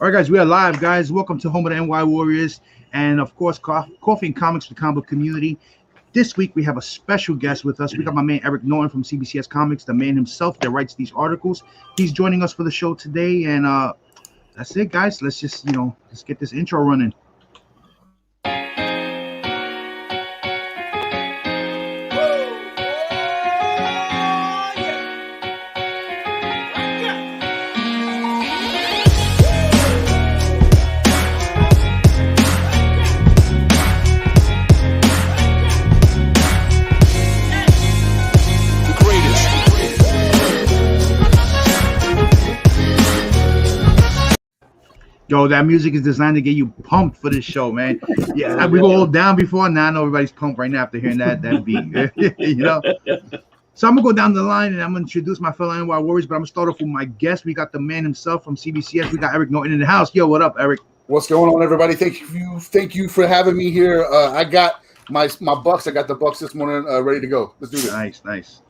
All right, guys, we are live, guys. Welcome to Home of the NY Warriors, and of course, Coffee and Comics for the comic book community. This week, we have a special guest with us. We got my man Eric Norton from CBCS Comics, the man himself that writes these articles. He's joining us for the show today, and that's it, guys. Let's just, let's get this intro running. Yo, that music is designed to get you pumped for this show, man. Yeah, we were all down before. Now I know everybody's pumped right now after hearing that beat. So I'm gonna go down the line and I'm gonna introduce my fellow NY Warriors, but I'm gonna start off with my guest. We got the man himself from CBCS. We got Eric Norton in the house. Yo, what up, Eric? What's going on, everybody? Thank you for having me here. I got my Bucks. I got the Bucks this morning ready to go. Let's do this. Nice.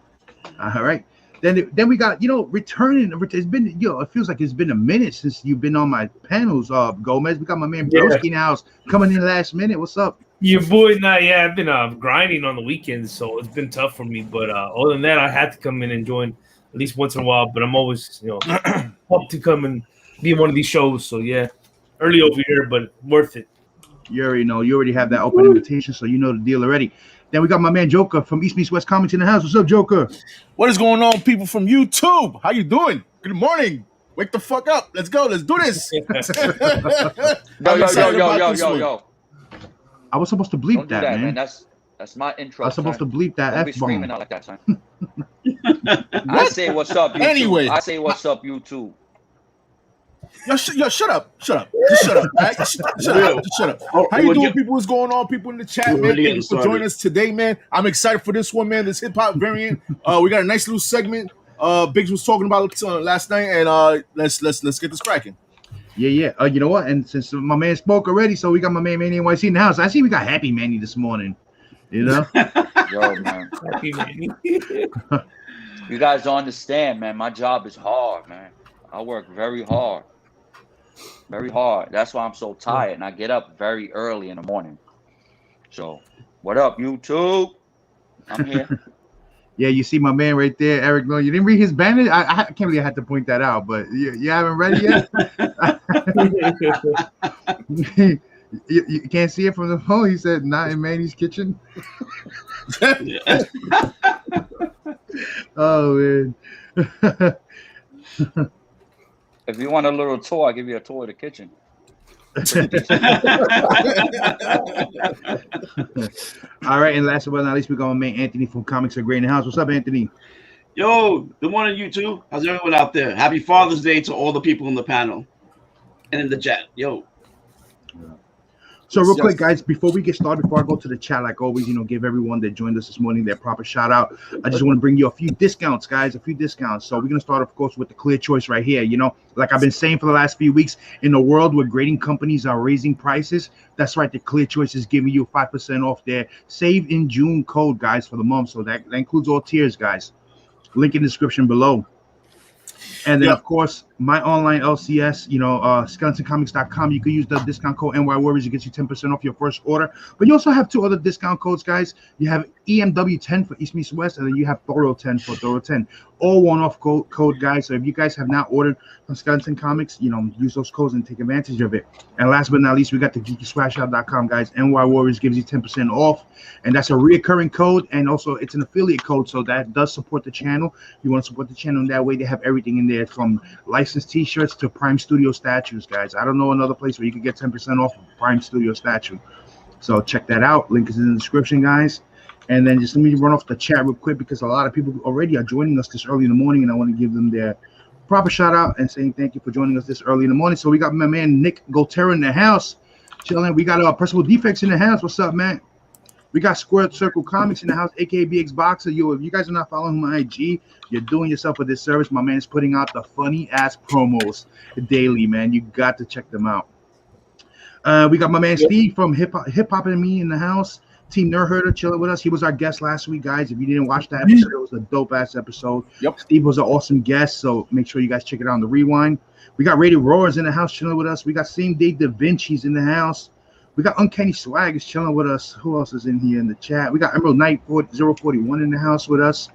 All right. Then we got, returning. It's been, it feels like it's been a minute since you've been on my panels, Gomez. We got my man Broski in the house coming in last minute. What's up? Your boy, I've been grinding on the weekends, so it's been tough for me. But other than that, I had to come in and join at least once in a while. But I'm always, up to come and be on one of these shows. So yeah, early over here, but worth it. You already know. You already have that open invitation, so you know the deal already. Then we got my man Joker from East Meets West Comics in the house. What's up, Joker? What is going on, people from YouTube? How you doing? Good morning. Wake the fuck up. Let's go. Let's do this. Yo. I was supposed to bleep that, man. That's my intro. I was supposed to bleep that Don't be F-bomb. screaming out like that, son. I say what's up, YouTube. Anyway. I say what's up, YouTube. Yo, shut up. Just shut up. Right? Shut up. How you doing, people? What's going on? People in the chat, man. Thank you for joining us today, man. I'm excited for this one, man. This hip-hop variant. We got a nice little segment. Biggs was talking about last night, and let's get this cracking. Yeah. You know what? And since my man spoke already, so we got my man MannyNYC in the house. I see we got Happy Manny this morning. Yo, man. Happy Manny. You guys don't understand, man. My job is hard, man. I work very hard. Very hard. That's why I'm so tired, and I get up very early in the morning. So, what up, YouTube? I'm here. Yeah, you see my man right there, Eric. No, you didn't read his banner. I can't believe I had to point that out, but you haven't read it yet. you can't see it from the phone. He said, "Not in Manny's kitchen." Oh man. If you want a little tour, I'll give you a tour of the kitchen. All right, and last but not least, we're going to make Anthony from Comics Are Great in the house. What's up, Anthony? Yo, good morning, YouTube. How's everyone out there? Happy Father's Day to all the people in the panel and in the chat. Yo. So real quick, guys, before we get started, before I go to the chat, like always, give everyone that joined us this morning their proper shout out. I just want to bring you a few discounts, guys, So we're going to start, of course, with the clear choice right here. Like I've been saying for the last few weeks, in a world where grading companies are raising prices, that's right, the clear choice is giving you 5% off their Save in June code, guys, for the month. So that includes all tiers, guys. Link in the description below. And then, of course, my online LCS, skeletoncomics.com. You can use the discount code NY Warriors. It gets you 10% off your first order. But you also have two other discount codes, guys. You have EMW10 for East Meets West, and then you have Thoro 10 for Thoro 10. All one-off code, guys. So if you guys have not ordered from Skeleton Comics, use those codes and take advantage of it. And last but not least, we got the geekyswagshop.com, guys. NY Warriors gives you 10% off, and that's a reoccurring code, and also it's an affiliate code, so that does support the channel. You want to support the channel in that way. They have everything in there from licensed t-shirts to Prime Studio statues, guys. I don't know another place where you can get 10% off Prime Studio statue. So check that out. Link is in the description, guys. And then just let me run off the chat real quick because a lot of people already are joining us this early in the morning, and I want to give them their proper shout out and saying thank you for joining us this early in the morning. So we got my man Nick Gotera in the house chilling. We got Pressable Defects in the house. What's up, man? We got Square Circle Comics in the house, aka BX Boxer. Yo, if you guys are not following my IG, you're doing yourself a disservice. My man is putting out the funny ass promos daily, man. You got to check them out. We got my man Steve from Hip Hop and Me in the house. Team Nerd Herder chilling with us. He was our guest last week, guys. If you didn't watch that episode, it was a dope ass episode. Yep. Steve was an awesome guest, so make sure you guys check it out on the rewind. We got Rated Roars in the house chilling with us. We got Same Day Da Vinci's in the house. We got Uncanny Swag is chilling with us. Who else is in here in the chat? We got Emerald Knight 041 in the house with us.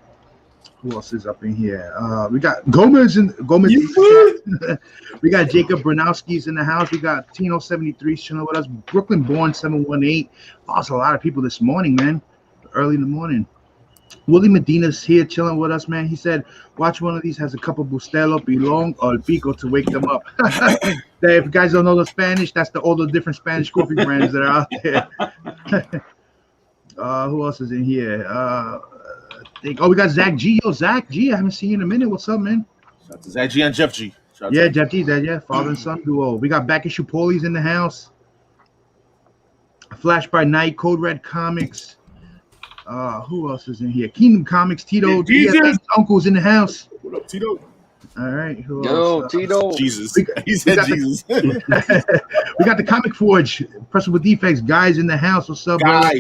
Who else is up in here? We got Gomez in the chat. We got Jacob Branowski's in the house. We got Tino 73 chilling with us. Brooklyn Born 718. Lost a lot of people this morning, man. Early in the morning. Willie Medina's here chilling with us, man. He said, watch one of these has a cup of Bustelo, Bilong, or El Pico to wake them up. If you guys don't know the Spanish, that's all the different Spanish coffee brands that are out there. Who else is in here? We got Zach G. Yo, Zach G, I haven't seen you in a minute. What's up, man? Shout out to Zach G and Jeff G. Yeah, Jeff G, father and son duo. We got Back Issue Paulies in the house. Flash by Night, Code Red Comics. Who else is in here? Kingdom Comics, Tito. Uncle's in the house. What up, Tito? All right. Who Yo, else? Tito. Jesus. He said Jesus. We got the Comic Forge, Pressable Defects, guys in the house. What's up, bro?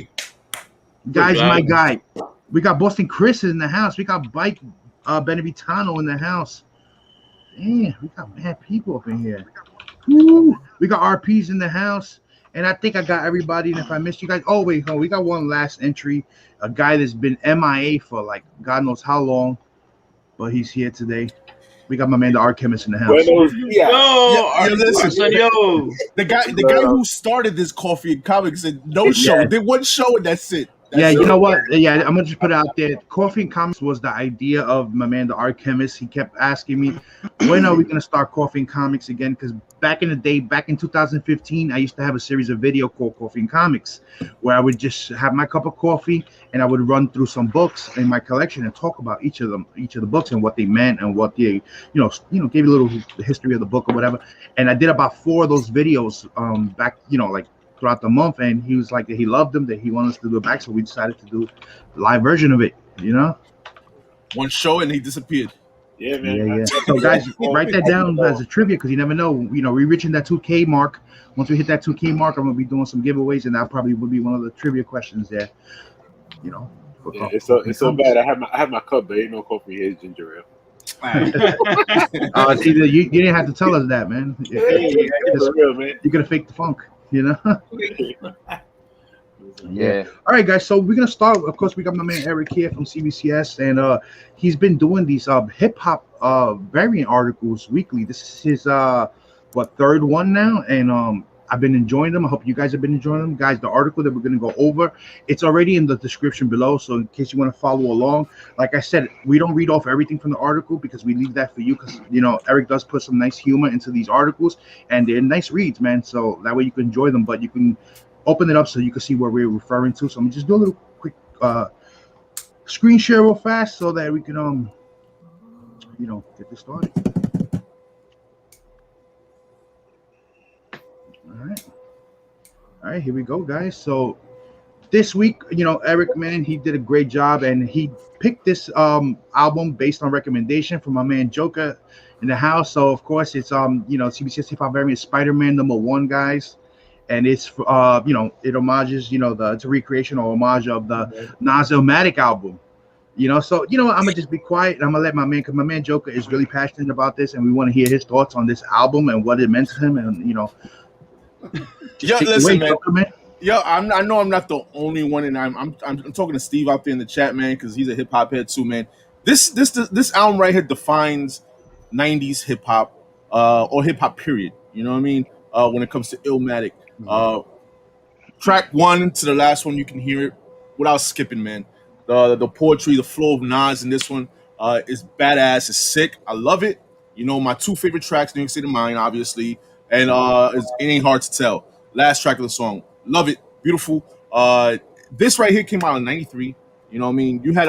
Guys, my guy. We got Boston Chris in the house. We got Bike Benevitano in the house. Damn, we got mad people up in here. Woo. We got RPs in the house. And I think I got everybody. And if I missed you guys, we got one last entry. A guy that's been MIA for like God knows how long, but he's here today. We got my man, the Art Kemist, in the house. The guy who started this coffee and comics said no show. Did one show and that's it. You know what? Yeah, I'm gonna just put it out there. Coffee and Comics was the idea of my man, the Art Kemist. He kept asking me, when are we gonna start Coffee and Comics again? Because back in the day, back in 2015, I used to have a series of video called Coffee and Comics, where I would just have my cup of coffee and I would run through some books in my collection and talk about each of the books and what they meant and what they, give you a little history of the book or whatever. And I did about 4 of those videos back, throughout the month, and he was like that he loved them, that he wanted us to do it back, so we decided to do a live version of it. One show and he disappeared. Yeah, man. Yeah. So guys, write that down as a trivia, because you never know. We're reaching that 2K mark. Once we hit that 2K mark, I'm gonna be doing some giveaways, and that probably will be one of the trivia questions there. It's so bad. I have my cup, but ain't no coffee. Here's ginger ale. You didn't have to tell us that, man. Real, man. You could have faked the funk. Yeah. All right, guys. So we're gonna start. Of course, we got my man Erod here from CBCS, and he's been doing these hip hop variant articles weekly. This is his 3rd one now, and I've been enjoying them. I hope you guys have been enjoying them, guys. The article that we're gonna go over, it's already in the description below. So in case you want to follow along, like I said, we don't read off everything from the article because we leave that for you. Because Eric does put some nice humor into these articles, and they're nice reads, man. So that way you can enjoy them, but you can open it up so you can see what we're referring to. So I'm just do a little quick screen share real fast so that we can get this started. All right, here we go, guys. So this week, Eric, man, he did a great job, and he picked this album based on recommendation from my man Joker in the house. So of course it's CBCS Hip Hop Variant Spider-Man #1, guys, and it's it homages it's a recreation or homage of the Nas-O-Matic album. So I'm gonna just be quiet and I'm gonna let my man, because my man Joker is really passionate about this, and we want to hear his thoughts on this album and what it meant to him, and listen, man. Yo, I know I'm not the only one, and I'm talking to Steve out there in the chat, man, because he's a hip hop head too, man. This album right here defines 90s hip hop, or hip hop period. You know what I mean? When it comes to Illmatic, track 1 to the last one, you can hear it without skipping, man. The poetry, the flow of Nas in this one is badass. It's sick. I love it. My 2 favorite tracks, New York State of Mind, obviously, and it ain't hard to tell. Last track of the song, love it, beautiful. This right here came out in '93. You know what I mean? You had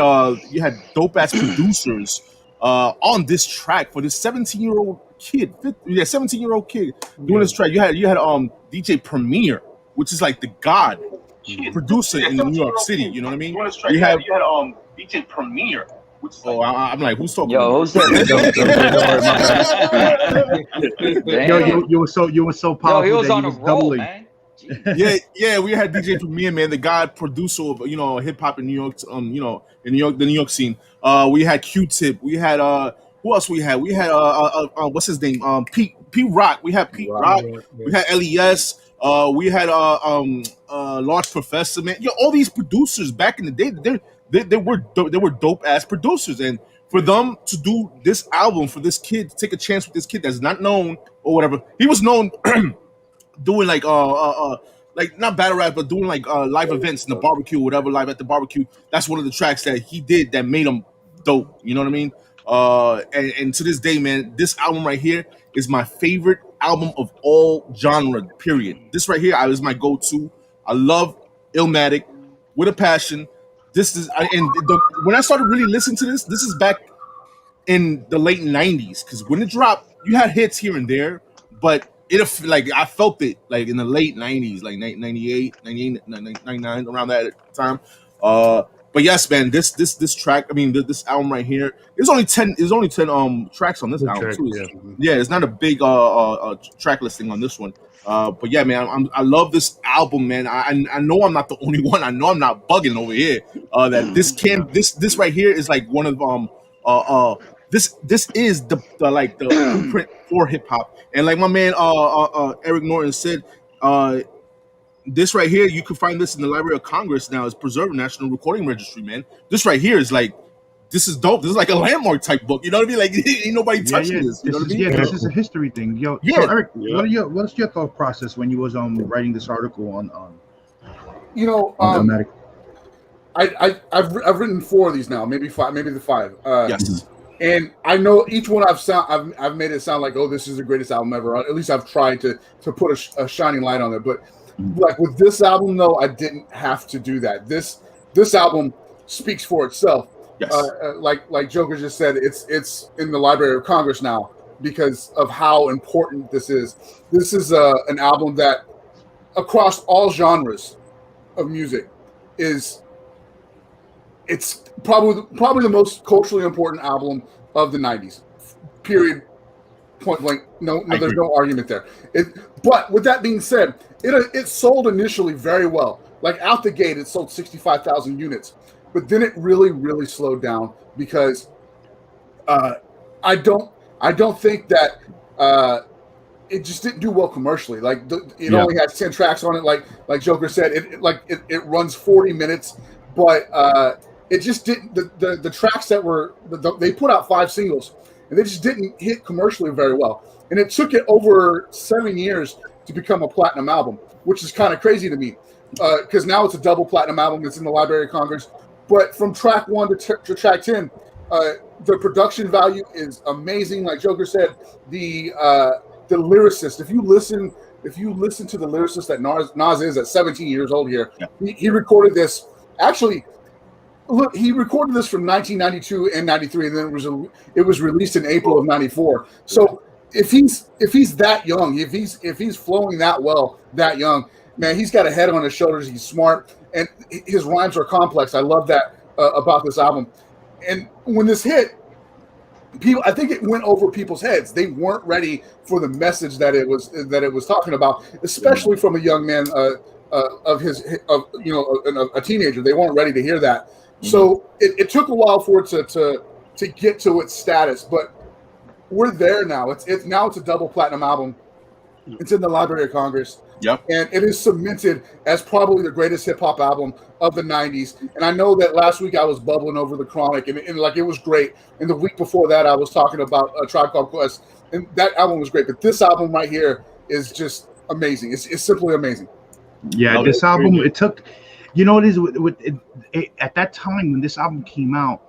dope ass producers on this track for this 17-year-old kid. 17-year-old kid doing this track. You had DJ Premier, which is like the god producer in New York City. You know what I mean? You had DJ Premier. I'm like, who's talking? Yo, who's that? You were so powerful. Yo, he was on a roll, doubling. man. Jeez. We had DJ Premier, man, the god producer of hip hop in New York, in the New York scene. We had Q-Tip, we had who else we had? We had what's his name? Pete Rock. We had Pete Rock. We had LES. We had Large Professor, man. All these producers back in the day, they were dope ass producers, and for them to do this album, for this kid to take a chance with this kid that's not known or whatever, he was known doing like not battle rap, but doing like live events in the barbecue, whatever, live at the barbecue. That's one of the tracks that he did that made him dope. You know what I mean? And to this day, man, this album right here is my favorite album of all genre. Period. This right here is my go-to. I love Illmatic with a passion. When I started really listening to this is back in the late 90s, because when it dropped, you had hits here and there, but I felt it like in the late 90s, like 98, 99, around that time. But yes, man, this track, I mean, this album right here, there's only 10 tracks on this album too. Yeah, it's not a big track listing on this one. But yeah, man, I love this album, man. I know I'm not the only one. I know I'm not bugging over here. That this right here is like one of this is the blueprint for hip hop. And like my man Eric Norton said, this right here, you can find this in the Library of Congress now. It's preserved National Recording Registry, man. This right here is like, this is dope. This is like a landmark type book. You know what I mean? Like, ain't nobody touching this. You know what I mean? This is a history thing. So Eric, what's your thought process when you was writing this article on Illmatic? I've written 4 of these now, maybe 5, maybe the 5. Yes. And I know each one I've made it sound like, oh, this is the greatest album ever. At least I've tried to put a shining light on it. But like with this album, though, I didn't have to do that. This album speaks for itself. Yes. Like Joker just said, it's in the Library of Congress now because of how important this is. This is an album that, across all genres of music, it's probably the most culturally important album of the 90s. Period. Point blank. No, there's no argument there. But with that being said, it sold initially very well. Like out the gate, it sold 65,000 units. But then it really, really slowed down because I don't think that it just didn't do well commercially. Like it only has 10 tracks on it. Like Joker said, it runs 40 minutes, but it just didn't. The tracks that were they put out 5 singles and they just didn't hit commercially very well. And it took it over 7 years to become a platinum album, which is kind of crazy to me because now it's a double platinum album. It's in the Library of Congress. But from track 1 to track 10, the production value is amazing. Like Joker said, the lyricist. If you listen to the lyricist that Nas is at 17 years old here, he recorded this. Actually, look, he recorded this from 1992 and 93, and then it was released in April of 94. So if he's that young, if he's flowing that well that young, man, he's got a head on his shoulders. He's smart. And his rhymes are complex. I love that about this album. And when this hit, I think it went over people's heads. They weren't ready for the message that it was talking about, especially from a young man of a teenager. They weren't ready to hear that. So it took a while for it to get to its status, but we're there now. It's a double platinum album. It's in the Library of Congress. Yep. And it is cemented as probably the greatest hip-hop album of the 90s. And I know that last week I was bubbling over The Chronic, and like it was great. And the week before that I was talking about A Tribe Called Quest, and that album was great. But this album right here is just amazing. It's simply amazing. Yeah, this album, it took, at that time when this album came out,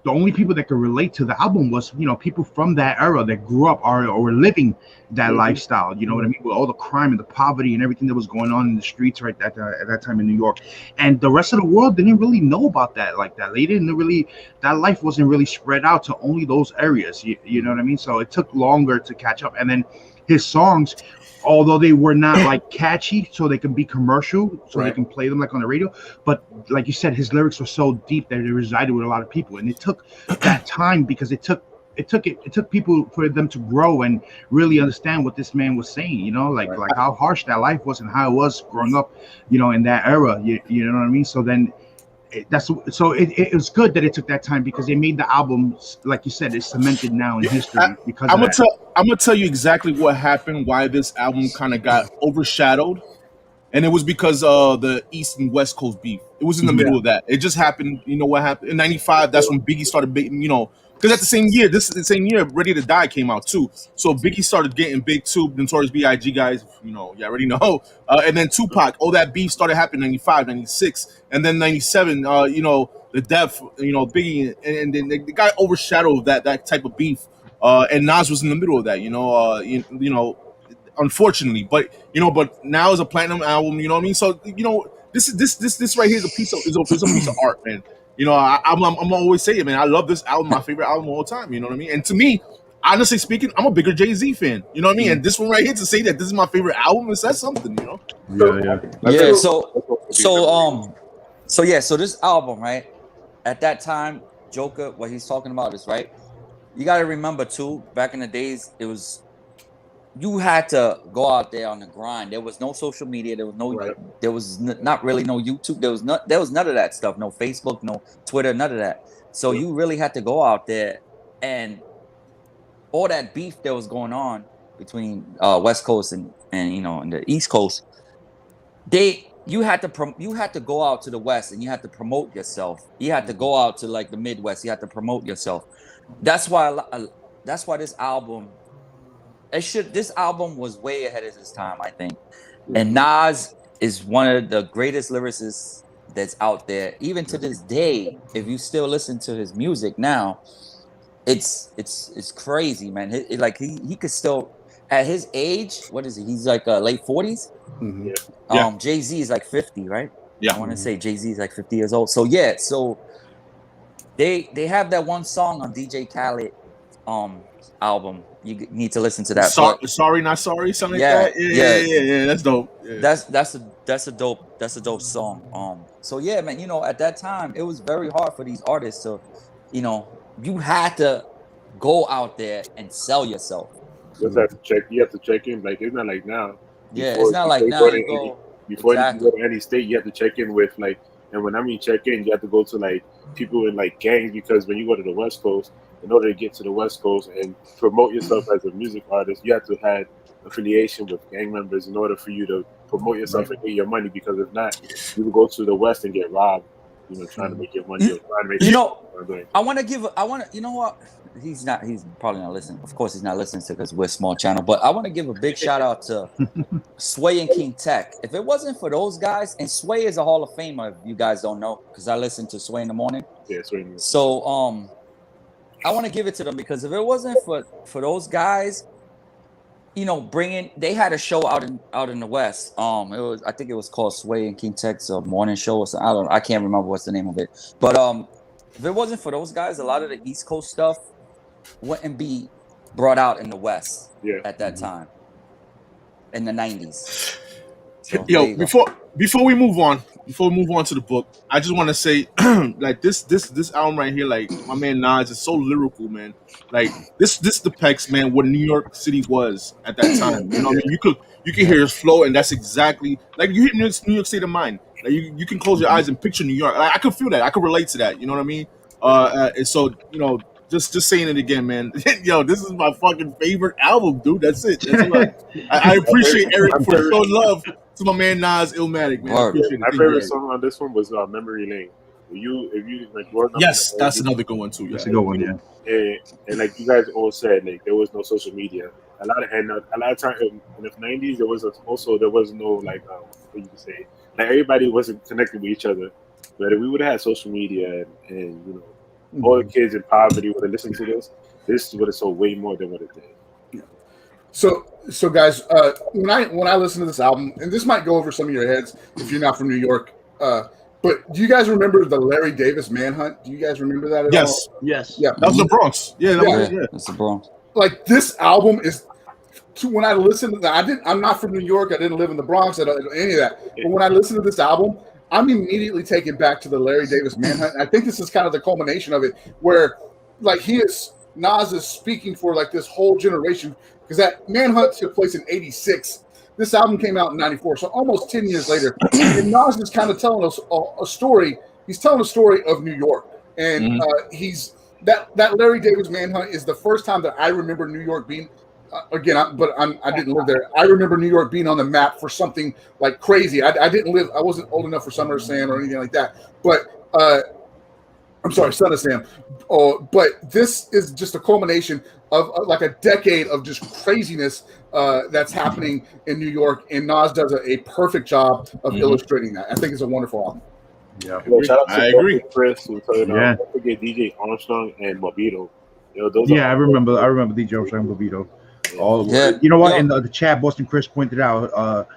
the only people that could relate to the album was, people from that era that grew up or were living that lifestyle. You know what I mean? With all the crime and the poverty and everything that was going on in the streets at that time in New York. And the rest of the world didn't really know about that like that. They didn't really, that life wasn't really spread out to only those areas. You know what I mean? So it took longer to catch up. And then his songs, although they were not like catchy, so they can be commercial, so they can play them like on the radio. But like you said, his lyrics were so deep that they resided with a lot of people. And it took that time because it took it took people for them to grow and really understand what this man was saying, you know, like how harsh that life was and how it was growing up, you know, in that era. You know what I mean? So then it was good that it took that time, because they made the album, like you said, it's cemented now in history because I'm gonna tell you exactly what happened, why this album kind of got overshadowed. And it was because the East and West Coast beef. It was in the middle of that. It just happened. You know what happened in '95? That's when Biggie started, you know, because at the same year, Ready to Die came out too. So Biggie started getting big too. Notorious B.I.G. guys, you know, you already know. And then Tupac. All that beef started happening in '95, '96, and then '97. You know, the death. You know, Biggie, and then they got overshadowed that type of beef. And Nas was in the middle of that. You know. Unfortunately, but now is a platinum album, you know what I mean? So this right here is a piece of art, man. You know, I'm always saying, man, I love this album, my favorite album of all time. You know what I mean? And to me, honestly speaking, I'm a bigger Jay-Z fan. You know what I mean? And this one right here, to say that this is my favorite album, it says something, you know? Yeah. So this album, right? At that time, Joker, what he's talking about is right. You got to remember too, back in the days, you had to go out there on the grind. There was no social media. There was not really no YouTube. There was none of that stuff. No Facebook, no Twitter, none of that. So you really had to go out there, and all that beef that was going on between West Coast and the East Coast. You had to go out to the West and you had to promote yourself. You had to go out to like the Midwest. You had to promote yourself. That's why this album. This album was way ahead of its time, I think. And Nas is one of the greatest lyricists that's out there. Even to this day, if you still listen to his music now, it's crazy, man. He could still, at his age, what is he? He's like late 40s. Mm-hmm. Jay-Z is like 50, right? Yeah. I want to say Jay-Z is like 50 years old. So they have that one song on DJ Khaled album. You need to listen to that. Sorry, not sorry, something like that. Yeah, that's dope. Yeah. That's a dope song. So yeah, man, at that time it was very hard for these artists to, you had to go out there and sell yourself. You have to check in. Like, it's not like now. It's not like now. Before you go to any state, you have to check in with like, and when I mean check in, you have to go to like people in like gangs, because when you go to the West Coast, in order to get to the West Coast and promote yourself as a music artist, you have to have affiliation with gang members in order for you to promote yourself and get your money. Because if not, you will go to the West and get robbed, trying to make your money. He's probably not listening. Of course, he's not listening to, because we're a small channel. But I want to give a big shout out to Sway and King Tech. If it wasn't for those guys, and Sway is a Hall of Famer, if you guys don't know, because I listen to Sway in the morning. Yeah, Sway. So I want to give it to them, because if it wasn't for those guys, they had a show out in the West. I think it was called Sway and King Tech's morning show or something. I can't remember what's the name of it. But if it wasn't for those guys, a lot of the East Coast stuff wouldn't be brought out in the West at that time, in the 90s. So, before we move on to the book, I just want to say, like this album right here, like my man Nas is so lyrical, man. Like this depicts, man, what New York City was at that time. You know what I mean? You can hear his flow, and that's exactly like you hit New York State of mind. Like you can close your eyes and picture New York. Like, I could feel that. I could relate to that. You know what I mean? And so just saying it again, man. Yo, this is my fucking favorite album, dude. That's it. I appreciate Eric for showing love to my man Nas Illmatic, man. My favorite song on this one was Memory Lane. If you like, yes, that's another good one too. That's a good one, yeah. And like you guys all said, like there was no social media. A lot of time in the 90s, there was no like what you could say. Like everybody wasn't connected with each other. But if we would have had social media and all the kids in poverty would have listened to this would have sold way more than what it did. So guys, when I listen to this album, and this might go over some of your heads if you're not from New York, but do you guys remember the Larry Davis manhunt? Do you guys remember that at all? Yes. Yeah. That was the Bronx. Yeah, that's the Bronx. Like this album is. When I listen to that, I'm not from New York. I didn't live in the Bronx. I don't any of that. But when I listen to this album, I'm immediately taken back to the Larry Davis manhunt. I think this is kind of the culmination of it, where like he is Nas is speaking for like this whole generation, because that Manhunt took place in '86. This album came out in '94, so almost 10 years later. And Nas is kind of telling us a story. He's telling a story of New York, and he's that Larry Davis Manhunt is the first time that I remember New York being. I didn't live there. I remember New York being on the map for something like crazy. I didn't live. I wasn't old enough for Summer of Sam or anything like that. But I'm sorry, Son of Sam. But this is just a culmination of like a decade of just craziness that's happening in New York, and Nas does a perfect job of illustrating that. I think it's a wonderful album. Yeah, shout out to I agree. Chris. Don't forget DJ Armstrong and Mobito. I remember DJ Armstrong and Mobito. You know what? In the chat, Boston Chris pointed out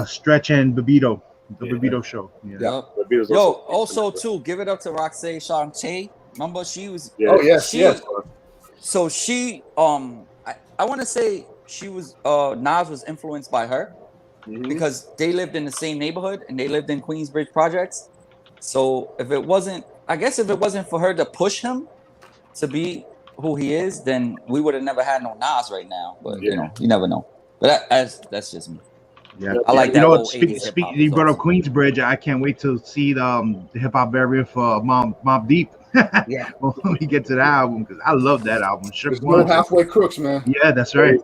Stretch and Babito, the Babito show. Yeah. Yo, also too, give it up to Roxanne Shante. Remember, she was. Yes. So she, I want to say she was. Nas was influenced by her because they lived in the same neighborhood and they lived in Queensbridge Projects. So if it wasn't for her to push him to be who he is, then we would have never had no Nas right now. But you know, you never know. But that's just me. Yeah, I like that. You know what? Speaking, you brought up Queensbridge. I can't wait to see the hip hop variant for Mobb Deep. Yeah. Well, let me get to that album because I love that album. There's no halfway crooks, man. Yeah, that's right.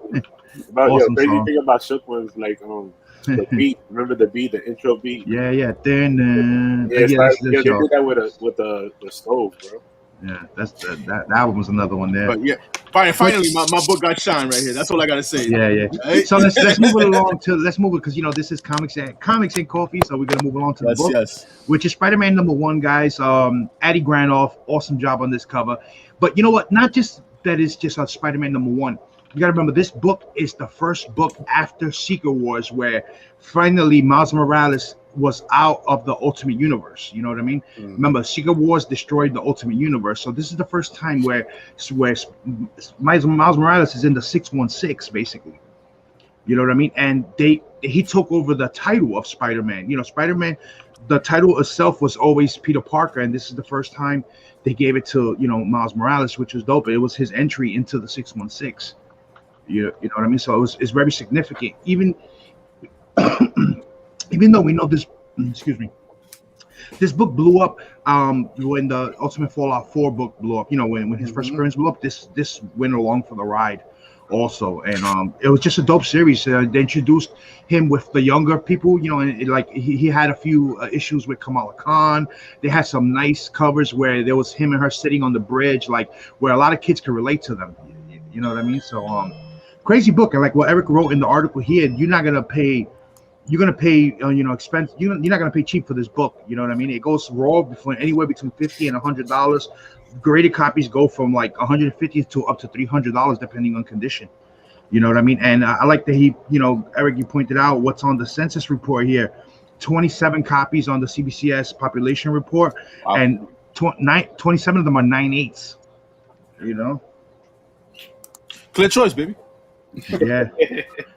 Awesome crazy thing about Shook was like the beat. Remember the beat, the intro beat? Yeah. Then they did that with the stove, bro. Yeah, that album was another one there. But yeah, finally, my book got shine right here. That's all I gotta say. Yeah. So let's move it along because this is comics and coffee. So we're gonna move along to the book, which is Spider-Man #1, guys. Addy Granoff, awesome job on this cover. But you know what? Not just that it's just a Spider-Man #1. You gotta remember this book is the first book after Secret Wars where finally Miles Morales was out of the Ultimate Universe. You know what I mean? Remember, Secret Wars destroyed the Ultimate Universe, so this is the first time where Miles Morales is in the 616, basically. You know what I mean? And he took over the title of Spider-Man. You know, Spider-Man, the title itself was always Peter Parker, and this is the first time they gave it to Miles Morales, which was dope. It was his entry into the 616. You know what I mean? So it's very significant, even though we know this, this book blew up when the Ultimate Fallout 4 book blew up. You know, when his first appearance blew up, this went along for the ride also. And it was just a dope series. They introduced him with the younger people, and he had a few issues with Kamala Khan. They had some nice covers where there was him and her sitting on the bridge, like where a lot of kids could relate to them. You know what I mean? So crazy book. And like what Eric wrote in the article here, you're gonna pay expense. You're not gonna pay cheap for this book. You know what I mean? It goes raw for anywhere between $50 and $100. Graded copies go from like $150 to up to $300 depending on condition. You know what I mean? And I like that Eric, you pointed out what's on the census report here. 27 copies on the CBCS population report, and 27 of them are 9/8. You know, clear choice, baby. Yeah.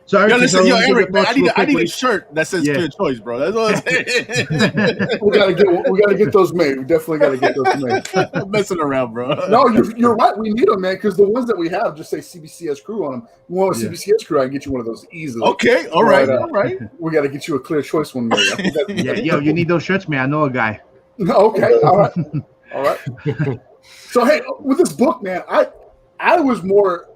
So Eric, Eric, man, I need a shirt that says clear choice, bro. That's all I'm saying. we gotta get those made. We definitely gotta get those made. I'm messing around, bro. No, you're right. We need them, man, because the ones that we have just say CBCS crew on them. You want a CBCS crew? I can get you one of those easily. Okay, all right. We gotta get you a clear choice one, man. You need those shirts, man. I know a guy. Okay, all right. So hey, with this book, man, I was more.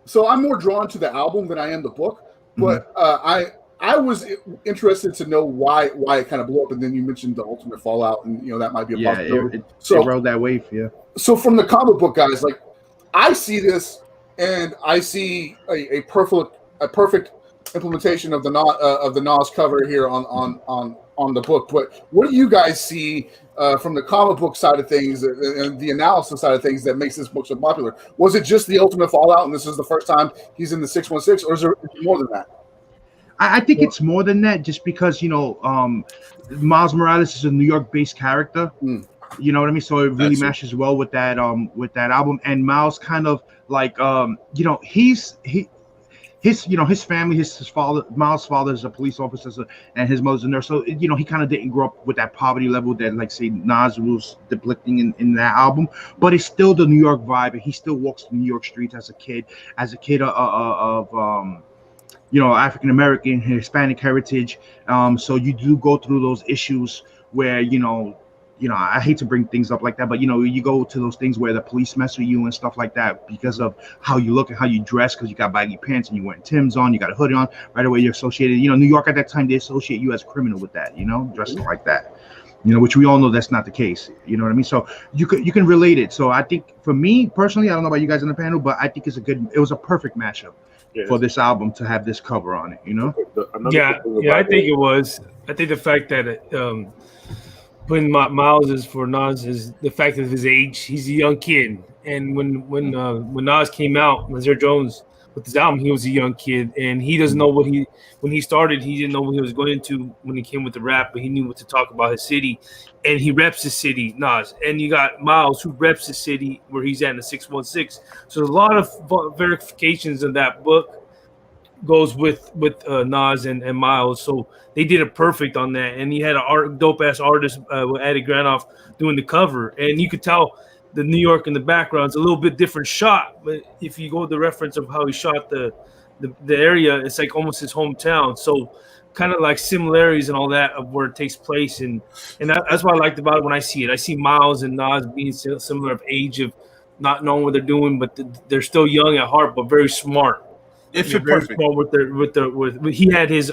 So I'm more drawn to the album than I am the book, but I was interested to know why it kind of blew up. And then you mentioned the Ultimate Fallout, and that might be a possibility. So it rode that wave, yeah. So from the comic book guys, like I see this, and I see a perfect implementation of the Nas cover here on the book. But what do you guys see from the comic book side of things and the analysis side of things that makes this book so popular? Was it just the Ultimate Fallout, and this is the first time he's in the 616, or is there more than that? I think it's more than that, just because Miles Morales is a New York-based character. You know what I mean? So it really matches well with that album. And Miles kind of like his his family, his father, Miles' father is a police officer, and his mother's a nurse. So he kind of didn't grow up with that poverty level that, like, say, Nas was depicting in that album. But it's still the New York vibe, and he still walks the New York streets as a kid of African American, Hispanic heritage. So you do go through those issues where I hate to bring things up like that, but you go to those things where the police mess with you and stuff like that because of how you look and how you dress, because you got baggy pants and you wearing Timbs on, you got a hoodie on. Right away, you're associated. New York at that time, they associate you as a criminal with that. Dressing like that. Which we all know that's not the case. You know what I mean? So you can relate it. So I think for me personally, I don't know about you guys on the panel, but I think it was a perfect mashup for this album to have this cover on it. Yeah, I think it was. I think the fact that putting Miles is for Nas is the fact of his age. He's a young kid, and when Nas came out, Nazir Jones with his album, he was a young kid, and he doesn't know when he started, he didn't know what he was going into when he came with the rap, but he knew what to talk about his city, and he reps his city, Nas. And you got Miles who reps his city where he's at in the 616. So a lot of verifications in that book goes with Nas and Miles, so they did it perfect on that. And he had a dope ass artist with Eddie Granoff doing the cover, and you could tell the New York in the background is a little bit different shot. But if you go with the reference of how he shot the area, it's like almost his hometown. So kind of like similarities and all that of where it takes place, and that's what I liked about it when I see it. I see Miles and Nas being similar of age, of not knowing what they're doing, but they're still young at heart, but very smart. It fit perfect. With he had his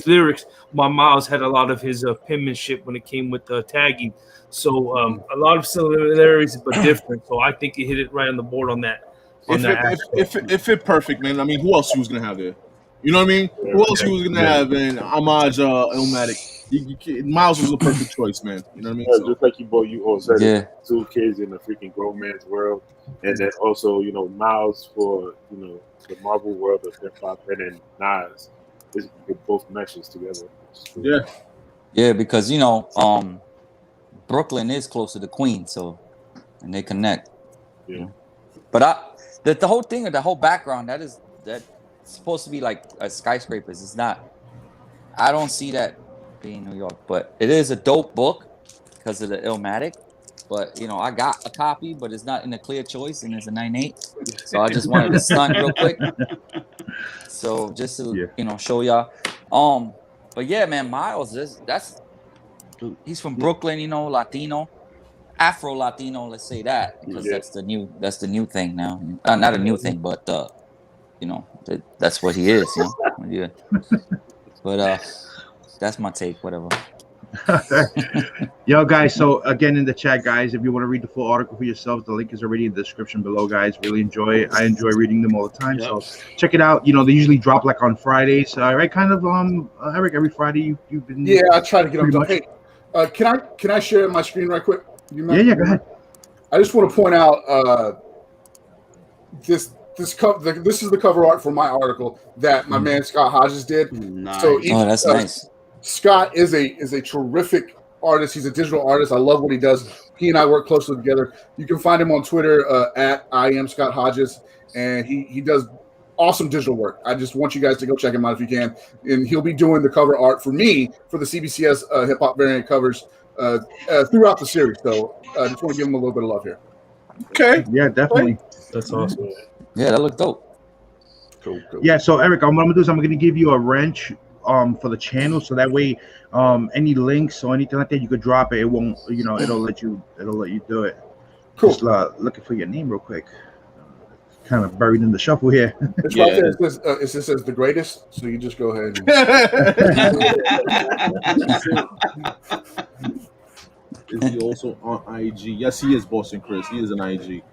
lyrics, while Miles had a lot of his penmanship when it came with tagging. So a lot of similarities, but different. So I think he hit it right on the board on that. It fit perfect, man. I mean, who else he was gonna have there? You know what I mean? Who else he was gonna have in homage Illmatic? Miles was a perfect choice, man. You know what I mean? Yeah, just like you all said, two kids in a freaking grown man's world, and then also Miles for the Marvel world of hip hop, and then Nas. It both meshes together. Yeah, because Brooklyn is closer to Queens, and they connect. Yeah. But the whole thing, the whole background, that's supposed to be like a skyscrapers. It's not. I don't see that being New York, but it is a dope book because of the Illmatic. But I got a copy, but it's not in a clear choice, and it's a 9.8. So I just wanted to stunt real quick. So just to show y'all. But yeah, man, Miles, he's from Brooklyn, Latino, Afro Latino. Let's say that because that's the new thing now. Not a new thing, but that's what he is. Yeah. But that's my take. Whatever. Yo, guys, so again in the chat, guys, if you want to read the full article for yourself, the link is already in the description below, guys. Really enjoy it. I enjoy reading them all the time. So check it out. They usually drop like on Fridays, right? Kind of Eric, every Friday you've been I try to get them done. Hey, can I share my screen right quick? Yeah, go ahead. I just want to point out this is the cover art for my article that my man Scott Hodges did. Nice. So that's nice. Scott is a terrific artist. He's a digital artist. I love what he does. He and I work closely together. You can find him on Twitter at I am Scott Hodges, and he does awesome digital work. I just want you guys to go check him out if you can. And he'll be doing the cover art for me for the CBCS hip hop variant covers throughout the series. So I just want to give him a little bit of love here. Okay. Yeah, definitely. That's awesome. Yeah, that looked dope. Cool. Yeah, so Eric, what I'm gonna do is I'm gonna give you a wrench for the channel, so that way any links or anything like that you could drop it. It won't, it'll let you do it. Cool. Just looking for your name real quick. Kind of buried in the shuffle here. It's right there. It says the greatest, so you just go ahead. Is he also on IG? Yes, he is, Boston Chris. He is an IG.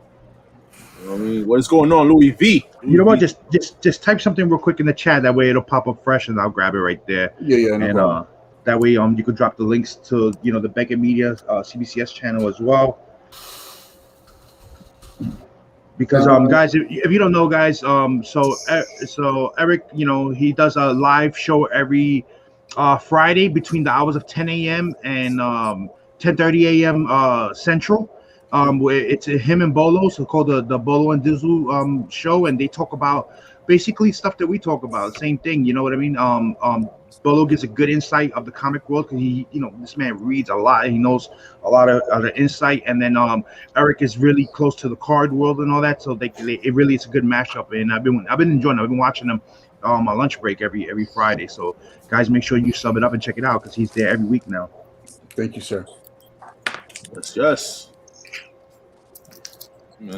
You know what I mean? What is going on, Louis V? You know what? Just type something real quick in the chat. That way it'll pop up fresh, and I'll grab it right there. Yeah. No problem. That way you could drop the links to the Beckett Media CBCS channel as well. Because guys, if you don't know, guys, so Eric, he does a live show every Friday between the hours of 10 a.m. and 10:30 a.m. Central. Where it's him and Bolo, so called the Bolo and Dizzle show, and they talk about basically stuff that we talk about. Same thing, you know what I mean? Bolo gives a good insight of the comic world because he, you know, this man reads a lot. He knows a lot of the insight, and then Eric is really close to the card world and all that. So it really is a good mashup, and I've been enjoying it. I've been watching them on my lunch break every Friday. So guys, make sure you sub it up and check it out because he's there every week now. Thank you, sir. Yes.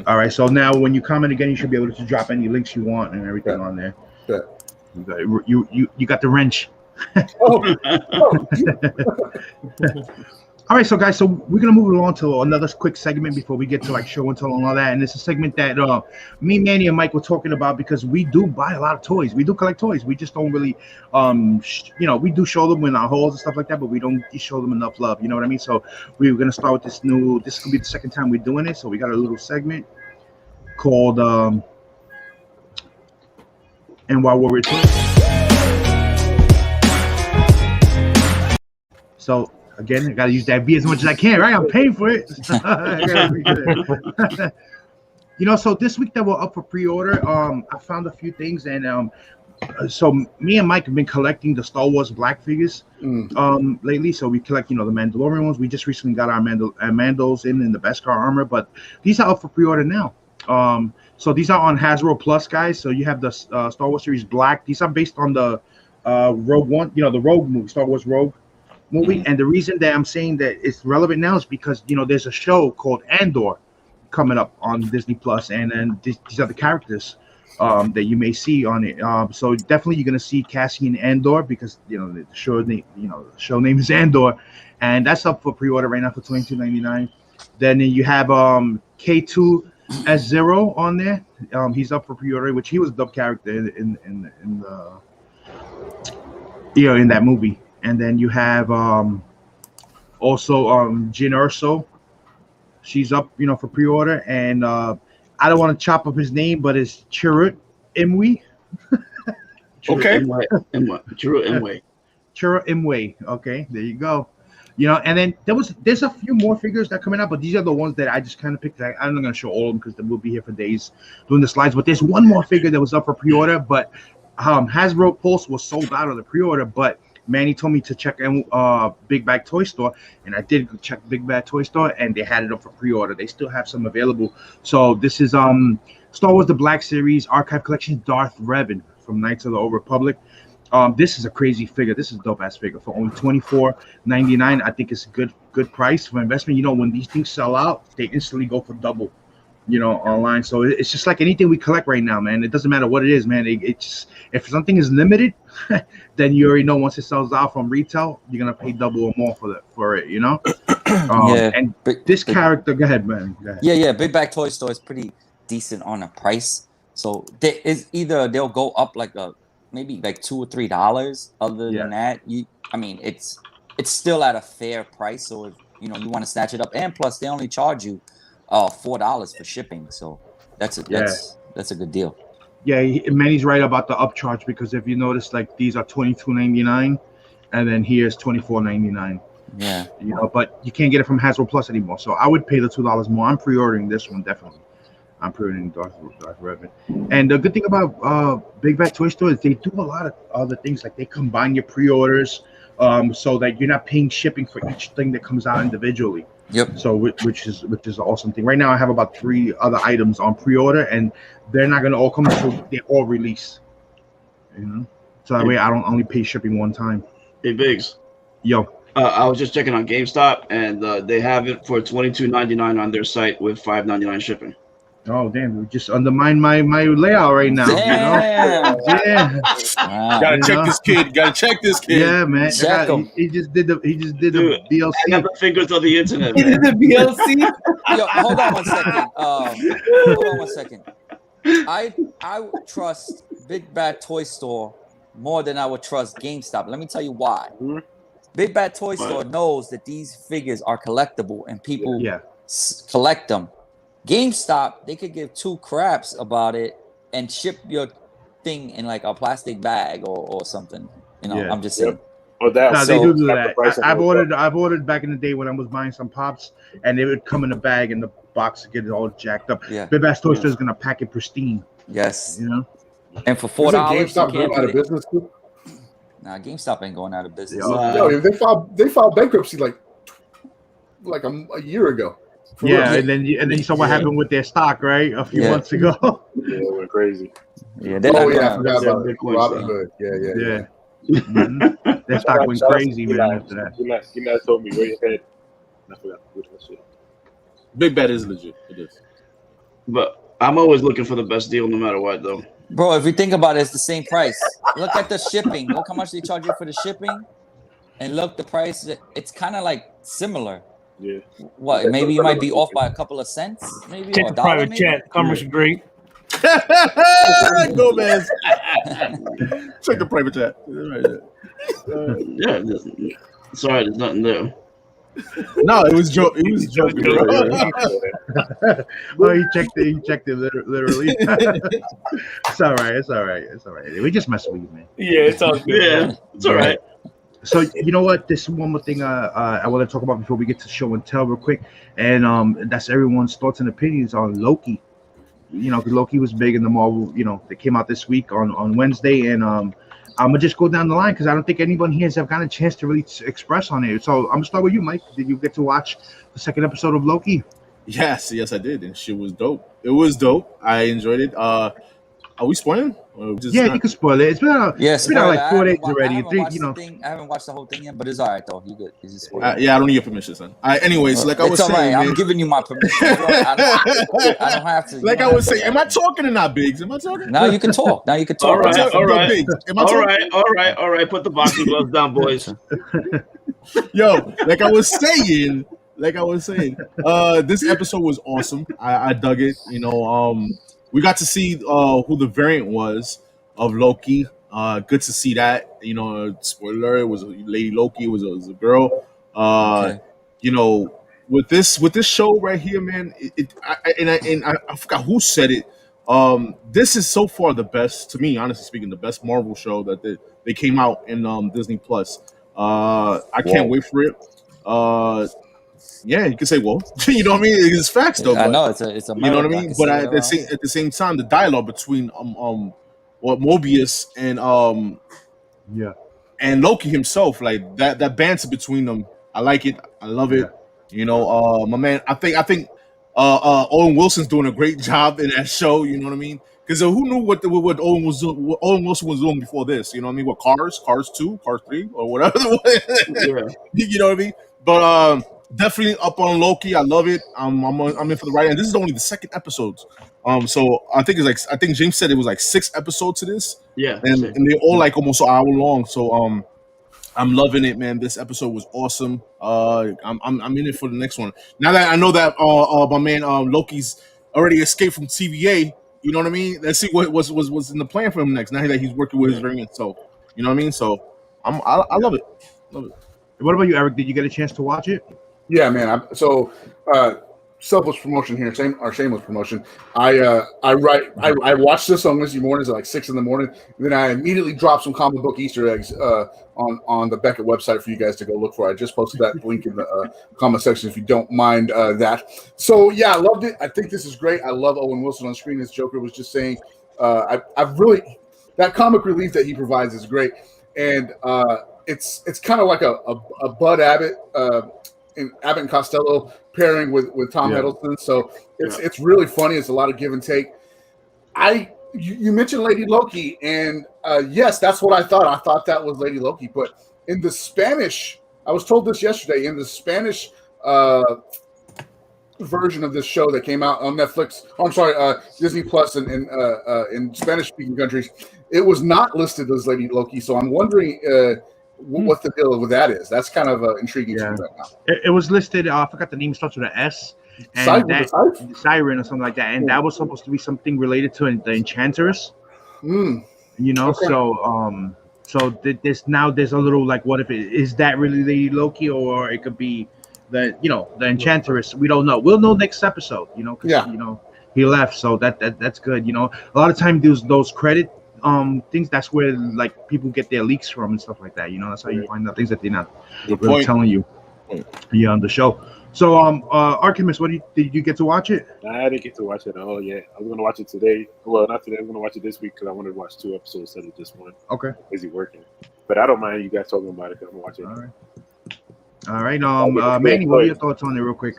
All right. So now when you comment again, you should be able to drop any links you want and everything on there. You got the wrench. All right, so guys, so we're gonna move along to another quick segment before we get to like show and tell and all that. And it's a segment that me, Manny, and Mike were talking about because we do buy a lot of toys. We do collect toys. We just don't really, you know, we do show them in our halls and stuff like that, but we don't show them enough love. You know what I mean? So we were gonna start with this new. This could be the second time we're doing it. So we got a little segment called and while we're returning. So again, I gotta use that V as much as I can, right? I'm paying for it. You know, so this week that we're up for pre-order, I found a few things, and so me and Mike have been collecting the Star Wars Black figures lately. So we collect, you know, the Mandalorian ones. We just recently got our Mandos in the Beskar armor, but these are up for pre-order now. So these are on Hasbro Plus, guys. So you have the Star Wars series Black. These are based on the Rogue One, you know, the Rogue movie, Star Wars Rogue movie. And the reason that I'm saying that it's relevant now is because, you know, there's a show called Andor coming up on Disney Plus, and then these are the characters that you may see on it. So definitely you're gonna see Cassian Andor because, you know, the show name is Andor, and that's up for pre-order right now for $22.99. Then you have K2S0 on there. He's up for pre-order, which he was a dub character in the you know, in that movie. And then you have also Jyn Erso. She's up, you know, for pre-order. And I don't want to chop up his name, but it's Chirrut Imwe. Okay. Chirrut Imwe. Okay, there you go. You know, and then there's a few more figures that are coming out, but these are the ones that I just kind of picked. I'm not going to show all of them because we'll be here for days doing the slides. But there's one more figure that was up for pre-order, but Hasbro Pulse was sold out of the pre-order, but Manny told me to check Big Bag Toy Store, and I did check Big Bag Toy Store, and they had it up for pre-order. They still have some available. So this is Star Wars The Black Series Archive Collection Darth Revan from Knights of the Old Republic. This is a crazy figure. This is a dope ass figure for only $24.99. I think it's a good price for investment. You know, when these things sell out, they instantly go for double, you know, online. So it's just like anything we collect right now, man. It doesn't matter what it is, man. It's if something is limited, then you already know once it sells out from retail, you're gonna pay double or more for it, you know. Yeah. And this character, go ahead, man. Go ahead. Yeah. Big Bag Toy Store is pretty decent on the price. So either they'll go up like maybe like $2 or $3. Other than that, I mean, it's still at a fair price. So if you know you want to snatch it up, and plus they only charge you $4 for shipping. So that's a good deal. Yeah, Manny's right about the upcharge because if you notice, like these are $22.99, and then here's $24.99. Yeah, you know, but you can't get it from Hasbro Plus anymore. So I would pay the $2 more. I'm pre-ordering this one definitely. I'm pre-ordering Darth Revan. And the good thing about Big Bad Toy Store is they do a lot of other things. Like they combine your pre-orders so that you're not paying shipping for each thing that comes out individually. Yep. So which is an awesome thing. Right now I have about 3 other items on pre-order, and they're not going to all come until they all release. You know, so that way I don't only pay shipping one time. Hey Biggs. Yo. I was just checking on GameStop, and they have it for $22.99 on their site with $5.99 shipping. Oh damn! We just undermined my layout right now. Damn. You know? Yeah. Wow. Gotta check this kid. Gotta check this kid. Yeah, man. He just did the DLC. I got the fingers on the internet. He did the DLC. Yo, hold on one second. I would trust Big Bad Toy Store more than I would trust GameStop. Let me tell you why. Mm-hmm. Big Bad Toy Store knows that these figures are collectible and people collect them. GameStop, they could give 2 craps about it and ship your thing in like a plastic bag or something. You know, I'm just saying. Or that. No, they do that. I've ordered back in the day when I was buying some pops, and they would come in a bag and the box would get it all jacked up. Yeah. Big Bass Toy Store is gonna pack it pristine. Yes. You know. And for $4, GameStop going out of business too? Nah, GameStop ain't going out of business. Yo, they filed bankruptcy like a year ago. Yeah, and then you saw what happened with their stock, right? A few months ago. Yeah, it went crazy. Yeah, I forgot about Robinhood. Yeah. Mm-hmm. Their stock went crazy, man. After that, You guys told me where your head. I forgot to put that shit. Big Bet is legit. It is. But I'm always looking for the best deal, no matter what, though. Bro, if you think about it, it's the same price. Look at the shipping. Look how much they charge you for the shipping, and look the price. It's kind of like similar. Yeah. What? Maybe you might be off by a couple of cents, maybe. Check or the $1, private maybe? chat. Commerce is great. Go, man. Check the private chat. Yeah. Sorry, there's nothing there. No, it was joke. It was joking. Well, he checked it literally. It's all right. We just messing with you, man. Yeah, it's all good. Yeah, it's all right. So you know what? This is one more thing I want to talk about before we get to show and tell real quick, and that's everyone's thoughts and opinions on Loki. You know, because Loki was big in the Marvel. You know, that came out this week on Wednesday, and I'm gonna just go down the line because I don't think anyone here has gotten a chance to really express on it. So I'm gonna start with you, Mike. Did you get to watch the second episode of Loki? Yes, I did, and shit was dope. It was dope. I enjoyed it. Are we spoiling? You can spoil it. It's been out like 4 days already. I haven't watched the whole thing yet, but it's all right though. You good? It's just I don't need your permission, son. Anyways, like I was saying, I'm giving you my permission. Bro. I don't have to. Like I was saying, am I talking or not, Biggs? Am I talking? Now you can talk. All right. All right. Put the boxing gloves down, boys. Yo, like I was saying, this episode was awesome. I dug it. You know, we got to see who the variant was of Loki. Good to see that. You know, spoiler: it was Lady Loki. It was a girl. Okay. You know, with this show right here, man. I forgot who said it. This is so far the best, to me, honestly speaking, the best Marvel show that they came out in Disney Plus. I can't wait for it. Yeah, you can say, well, you know what I mean? It's facts, though. I know it's a you know what I mean? But at the same time, the dialogue between Mobius and Loki himself, like that banter between them, I like it. I love it. You know, my man, I think Owen Wilson's doing a great job in that show. You know what I mean? Because who knew what Owen Wilson was doing before this? You know what I mean? What Cars 2, Cars 3, or whatever. You know what I mean? But definitely up on Loki. I love it. I'm in for the ride, and this is only the second episode. So I think James said it was like 6 episodes to this. Yeah, and they're all like almost an hour long. So I'm loving it, man. This episode was awesome. I'm in it for the next one. Now that I know that my man Loki's already escaped from TVA, you know what I mean? Let's see what was in the plan for him next. Now that he's working with his variant, so you know what I mean. So I love it. Love it. What about you, Eric? Did you get a chance to watch it? Yeah, man. Selfless promotion here, shameless promotion. I watched this on Wednesday mornings at like 6 a.m. and then I immediately dropped some comic book Easter eggs on the Beckett website for you guys to go look for. I just posted that link in the comment section if you don't mind that. So yeah, I loved it. I think this is great. I love Owen Wilson on screen, as Joker was just saying. I've really, that comic relief that he provides is great, and it's kind of like a Bud Abbott and Abbott and Costello pairing with Tom Hiddleston. So it's really funny. It's a lot of give and take. You mentioned Lady Loki, and yes, that's what I thought. I thought that was Lady Loki, but in the Spanish, I was told this yesterday, in the Spanish version of this show that came out on Netflix, Disney Plus and in Spanish-speaking countries, it was not listed as Lady Loki. So I'm wondering what the deal with that is. That's kind of intriguing to me right now. It was listed. I forgot the name. Starts with an S. And Siren or something like that, and that was supposed to be something related to the Enchantress. You know, okay. There's a little like, what if is that really Lady Loki, or it could be the Enchantress? We don't know. We'll know next episode. You know, you know, he left, so that's good. You know, a lot of times those credit things, that's where like people get their leaks from and stuff like that. You know, that's how you find out things that they're not really telling you. on the show. So, Art Kemist, did you get to watch it? I didn't get to watch it at all yet. I was gonna watch it today. Well, not today. I'm gonna watch it this week because I wanted to watch 2 episodes instead of just one. Okay. Busy working, but I don't mind you guys talking about it because I'm gonna watch it. All right. Manny, what are your thoughts on it, real quick?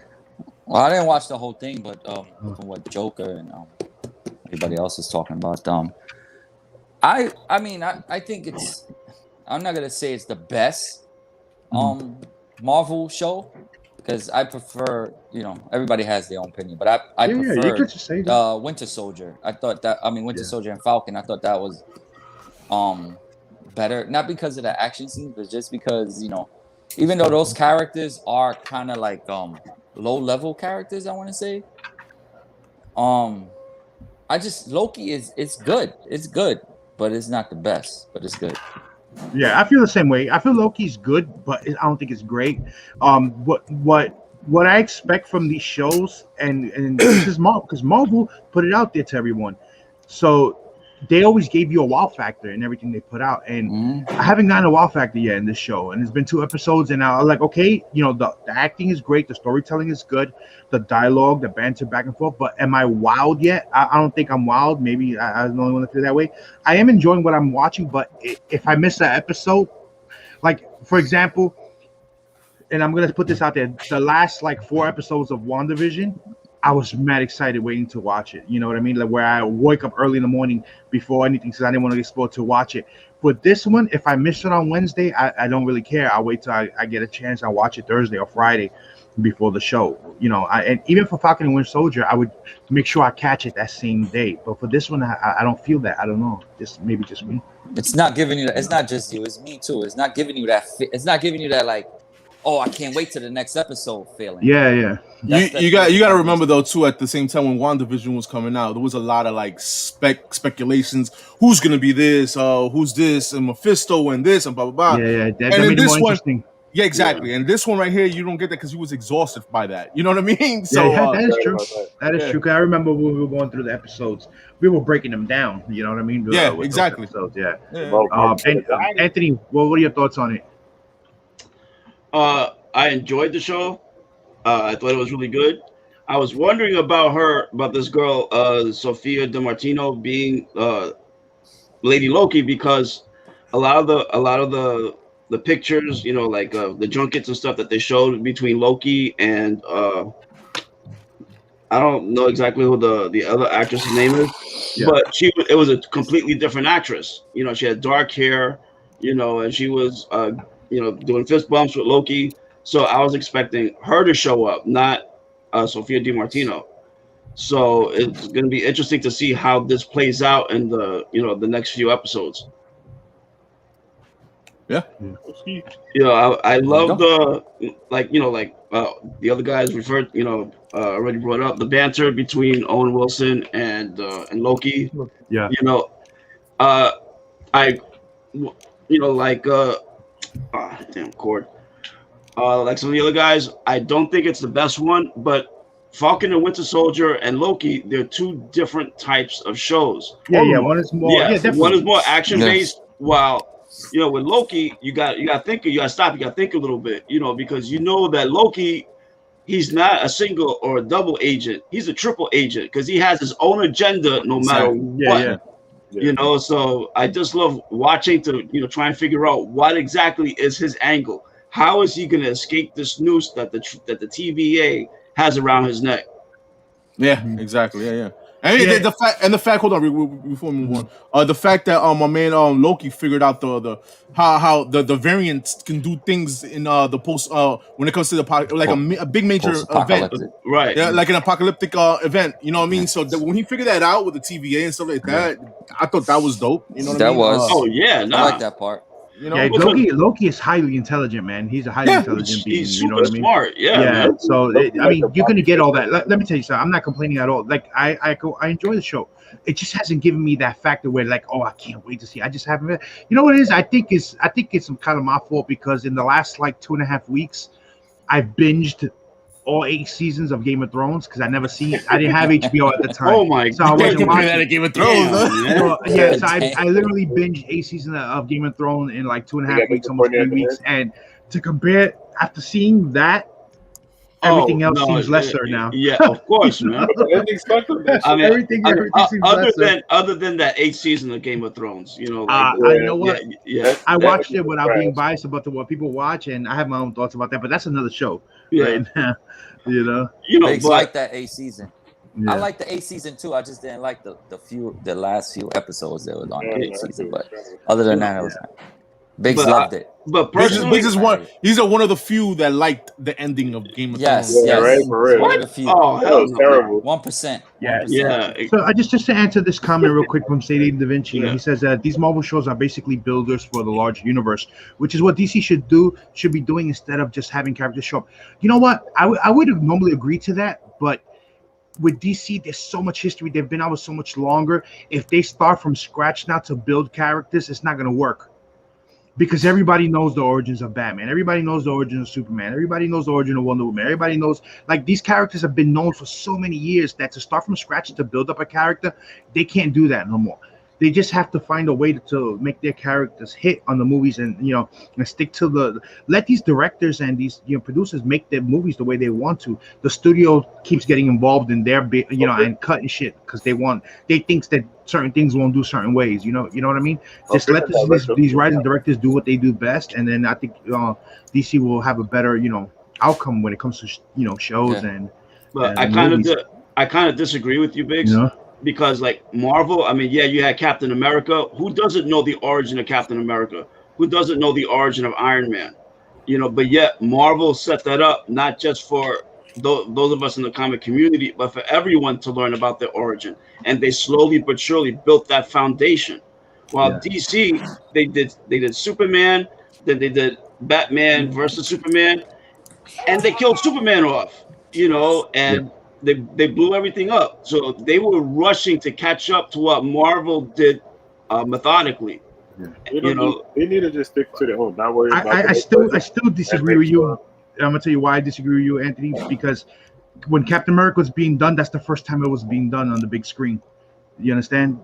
Well, I didn't watch the whole thing, but from what Joker and everybody else is talking about, I think it's. I'm not gonna say it's the best Marvel show. Because I prefer, everybody has their own opinion, but I prefer you could just say that. Winter Soldier. I thought that, Winter Soldier and Falcon, I thought that was better. Not because of the action scenes, but just because, even though those characters are kind of like low-level characters, I want to say, Loki it's good. It's good, but it's not the best, but it's good. Yeah, I feel the same way. I feel Loki's good, but I don't think it's great. What I expect from these shows, and this is Marvel, because Marvel put it out there to everyone, so they always gave you a wow factor in everything they put out, and I haven't gotten a wow factor yet in this show. And it's been 2 episodes, and I'm like, okay, the acting is great, the storytelling is good, the dialogue, the banter back and forth. But am I wowed yet? I don't think I'm wowed. Maybe I'm the only one to feel that way. I am enjoying what I'm watching, but if I miss an episode, like for example, and I'm gonna put this out there, the last 4 episodes of WandaVision, I was mad excited waiting to watch it. You know what I mean? Like where I wake up early in the morning before anything because I didn't want to get spoiled to watch it. But this one, if I miss it on Wednesday, I don't really care. I'll wait till I get a chance. I'll watch it Thursday or Friday before the show. And even for Falcon and Winter Soldier, I would make sure I catch it that same day. But for this one, I don't feel that. I don't know. Maybe just me. It's not giving you that. It's not just you. It's me too. It's not giving you that. It's not giving you that oh, I can't wait to the next episode feeling. Yeah. You got to remember though too. At the same time, when WandaVision was coming out, there was a lot of speculations. Who's gonna be this? Who's this? And Mephisto and this and blah blah blah. Yeah. That made it more interesting. Yeah, exactly. Yeah. And this one right here, you don't get that because you was exhausted by that. You know what I mean? So that is true. That is true. Because I remember when we were going through the episodes, we were breaking them down. You know what I mean? Yeah, exactly. Yeah. Anthony, what are your thoughts on it? I enjoyed the show. I thought it was really good. I was wondering about this girl, Sophia DiMartino, being Lady Loki, because a lot of the pictures, the junkets and stuff that they showed between Loki and I don't know exactly who the other actress's name is, but it was a completely different actress. She had dark hair, and she was doing fist bumps with Loki. So I was expecting her to show up, not Sophia DiMartino. So it's going to be interesting to see how this plays out in the next few episodes. Yeah. I love the the other guys referred, already brought up the banter between Owen Wilson and Loki. Yeah. Damn cord. Like some of the other guys, I don't think it's the best one, but Falcon and Winter Soldier and Loki, they're 2 different types of shows. Yeah. One is more. Yeah, one is more action based. While with Loki, you got to think. You got to stop. You got to think a little bit. Because that Loki, he's not a single or a double agent. He's a triple agent because he has his own agenda no matter what. Yeah. So I just love watching to try and figure out what exactly is his angle. How is he going to escape this noose that the TVA has around his neck? Yeah, exactly. Yeah. And the fact. Hold on, before we move on. The fact that my man Loki figured out how the variants can do things in the post when it comes to a big major event, right? Yeah, like an apocalyptic event. You know what I mean? So when he figured that out with the TVA and stuff like that, I thought that was dope. You know what I mean? I like that part. Loki is highly intelligent, man. He's a highly intelligent being. He's super smart. Yeah. So you're gonna get all that. Let me tell you something. I'm not complaining at all. I enjoy the show. It just hasn't given me that factor where I can't wait to see. I just haven't. You know what it is? I think it's some kind of my fault because in the last 2.5 weeks, I binged all 8 seasons of Game of Thrones because I didn't have HBO at the time. Oh my god! So I wasn't watching that at Game of Thrones. So I literally binged 8 seasons of Game of Thrones in 2.5 weeks, almost 3 weeks, and to compare after seeing that, everything else seems lesser now. Yeah, of course, man. I mean, everything seems lesser. Other than that 8th season of Game of Thrones, you know, I know what. Yeah. I watched it without being biased about what people watch, and I have my own thoughts about that. But that's another show, right now. You know, Biggs like that 8th season. I like the 8th season too. I just didn't like the last few episodes that was on the 8th season. But other than that, it was Biggs loved it. But personally, Biggs is one. He's one of the few that liked the ending of Game of Thrones. Yes, right, for real. One of the few. Oh, That was terrible. 1%. Yeah. So just to answer this comment real quick from Sadie Da Vinci, he says that these Marvel shows are basically builders for the larger universe, which is what DC should be doing instead of just having characters show up. You know what? I would have normally agreed to that, but with DC, there's so much history. They've been out so much longer. If they start from scratch now to build characters, it's not going to work. Because everybody knows the origins of Batman. Everybody knows the origin of Superman. Everybody knows the origin of Wonder Woman. Everybody knows, like, these characters have been known for so many years that to start from scratch to build up a character, they can't do that no more. They just have to find a way to make their characters hit on the movies and, and stick to let these directors and these, producers make their movies the way they want to. The studio keeps getting involved in their, and cutting shit because they think that certain things won't do certain ways. You know what I mean? Just let these writers and directors do what they do best. And then I think DC will have a better, outcome when it comes to, shows and. But I kind of disagree with you, Biggs. Because like Marvel, I mean, you had Captain America. Who doesn't know the origin of Captain America? Who doesn't know the origin of Iron Man? But yet Marvel set that up not just for those of us in the comic community, but for everyone to learn about their origin. And they slowly but surely built that foundation. While DC, they did Superman, then they did Batman versus Superman, and they killed Superman off. And they blew everything up. So they were rushing to catch up to what Marvel did methodically. They need to just stick to their own. Not worry about I still disagree with you. I'm gonna tell you why I disagree with you, Anthony. Because when Captain America was being done, that's the first time it was being done on the big screen. You understand?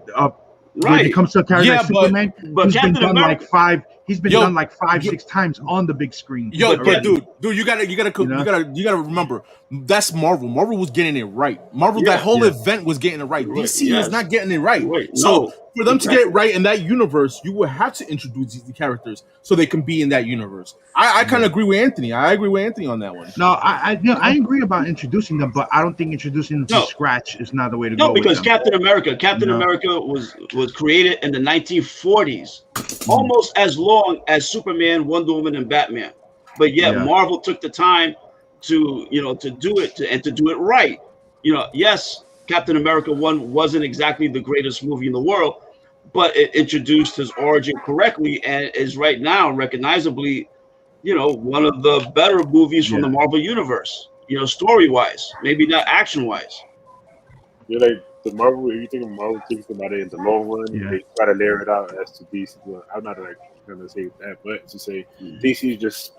When it comes to a character like Superman, he's been done like five. He's been done like 5-6 times on the big screen. But dude, you gotta remember that's Marvel. Marvel was getting it right. That whole event was getting it right. DC is not getting it right. For them to get it right in that universe, you will have to introduce these characters so they can be in that universe. I kind of agree with Anthony. I agree with Anthony on that one. No, I agree about introducing them, but I don't think introducing them from scratch is not the way to go. No, because Captain America was created in the 1940s, almost as long as Superman, Wonder Woman, and Batman. But yet Marvel took the time to do it and to do it right. Yes, Captain America 1 wasn't exactly the greatest movie in the world, but it introduced his origin correctly and is right now recognizably, one of the better movies from the Marvel universe. Story-wise, maybe not action-wise. You're like the Marvel. If you think of Marvel thinks about it in the long run, they try to layer it out as to DC. Well, I'm not going to say that, but to say DC is just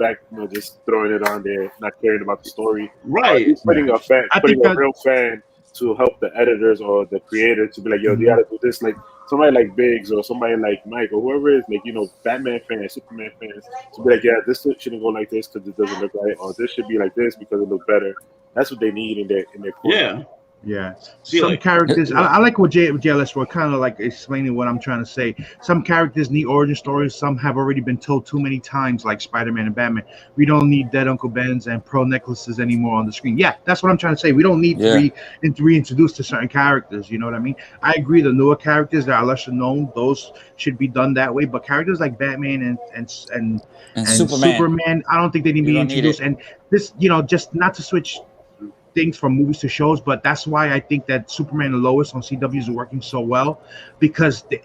just throwing it on there, not caring about the story. Right. He's putting a real fan to help the editors or the creators to be like, yo, you gotta do this. Like somebody like Biggs or somebody like Mike or whoever is like, Batman fans, Superman fans, to be like, yeah, this shouldn't go like this because it doesn't look right, or this should be like this because it looks better. That's what they need in their corner. Yeah. Some characters, I like what JLS were kind of like explaining what I'm trying to say. Some characters need origin stories. Some have already been told too many times, like Spider-Man and Batman. We don't need dead Uncle Bens and pearl necklaces anymore on the screen. Yeah, that's what I'm trying to say. We don't need to reintroduce to certain characters. You know what I mean? I agree. The newer characters that are lesser known, those should be done that way. But characters like Batman and Superman, I don't think they need to be introduced. And this, just not to switch things from movies to shows, but that's why I think that Superman and Lois on CW is working so well, because they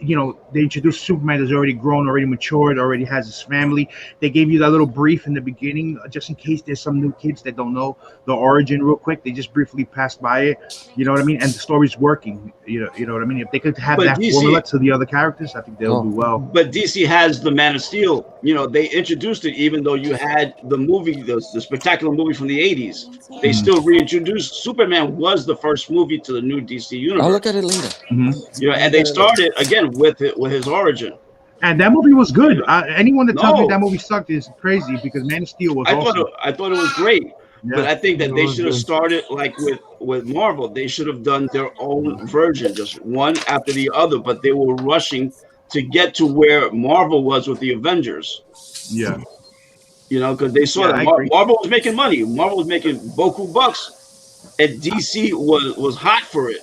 introduced Superman that's already grown, already matured, already has his family. They gave you that little brief in the beginning, just in case there's some new kids that don't know the origin real quick. They just briefly passed by it. You know what I mean? And the story's working. You know what I mean? If they could have that formula to the other characters, I think they'll do well. But DC has the Man of Steel. They introduced it, even though you had the movie, the spectacular movie from the 80s. They still reintroduced. Superman was the first movie to the new DC universe. I'll look at it later. And they started again with his origin. And that movie was good. Anyone that tells me that movie sucked is crazy because Man of Steel was awesome. I thought it was great. Yeah. But I think that they should have started like with Marvel. They should have done their own version, just one after the other. But they were rushing to get to where Marvel was with the Avengers. Yeah. You know, because they saw that Marvel was making money. Marvel was making boku bucks, and DC was hot for it.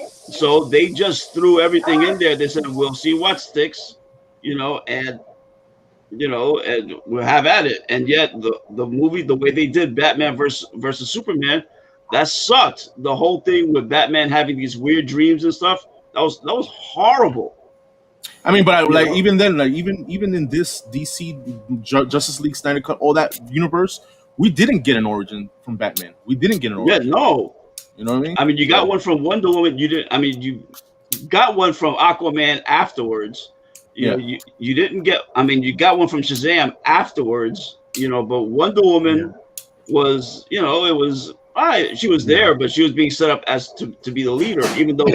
So they just threw everything in there. They said, "We'll see what sticks," and we'll have at it. And yet, the movie, the way they did Batman versus Superman, that sucked. The whole thing with Batman having these weird dreams and stuff, that was horrible. I mean, but even then, even in this DC Justice League Snyder Cut, all that universe, we didn't get an origin from Batman. We didn't get an origin. Yeah, no. You know what I mean? I mean, you got one from Wonder Woman. You didn't. I mean, you got one from Aquaman afterwards. You know, you didn't get. I mean, you got one from Shazam afterwards. But Wonder Woman was. It was. She was there, but she was being set up as to be the leader, even though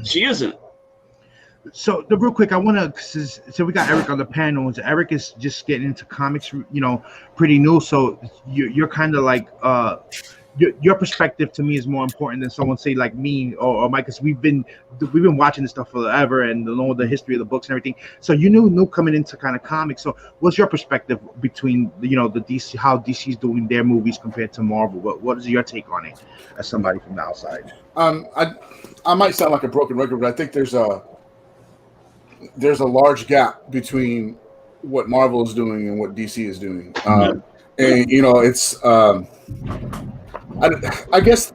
she isn't. So real quick, I want to. So we got Eric on the panel, and Eric is just getting into comics, pretty new. So you're kind of like, your perspective to me is more important than someone say like me or Mike, because we've been watching this stuff forever and know the history of the books and everything. So you knew coming into kind of comics. So what's your perspective between the DC, how DC's doing their movies compared to Marvel? What is your take on it as somebody from the outside? I might sound like a broken record, but I think there's a large gap between what Marvel is doing and what DC is doing. And it's I guess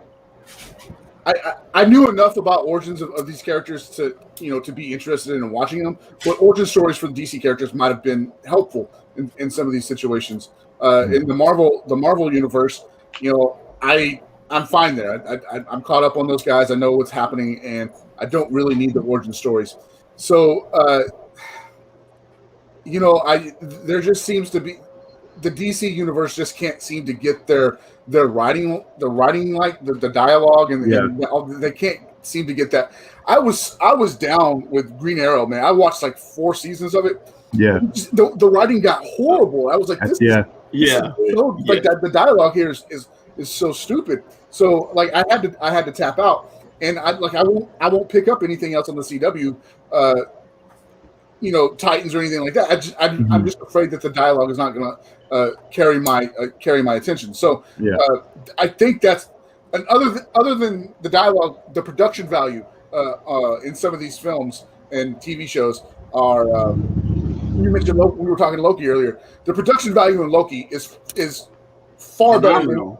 I knew enough about origins of these characters to be interested in watching them, but origin stories for the DC characters might have been helpful in some of these situations. In the Marvel universe, I'm fine there. I'm caught up on those guys. I know what's happening, and I don't really need the origin stories. So, there just seems to be the DC universe just can't seem to get their writing, like the dialogue, and they can't seem to get that. I was down with Green Arrow, man. I watched like 4 seasons of it. Yeah, the writing got horrible. I was like, the dialogue here is so stupid. So like I had to tap out. And I won't pick up anything else on the CW, Titans or anything like that. I'm just afraid that the dialogue is not going to carry my attention. So I think that's other than the dialogue, the production value in some of these films and TV shows are. You mentioned Loki, we were talking Loki earlier. The production value in Loki is far better than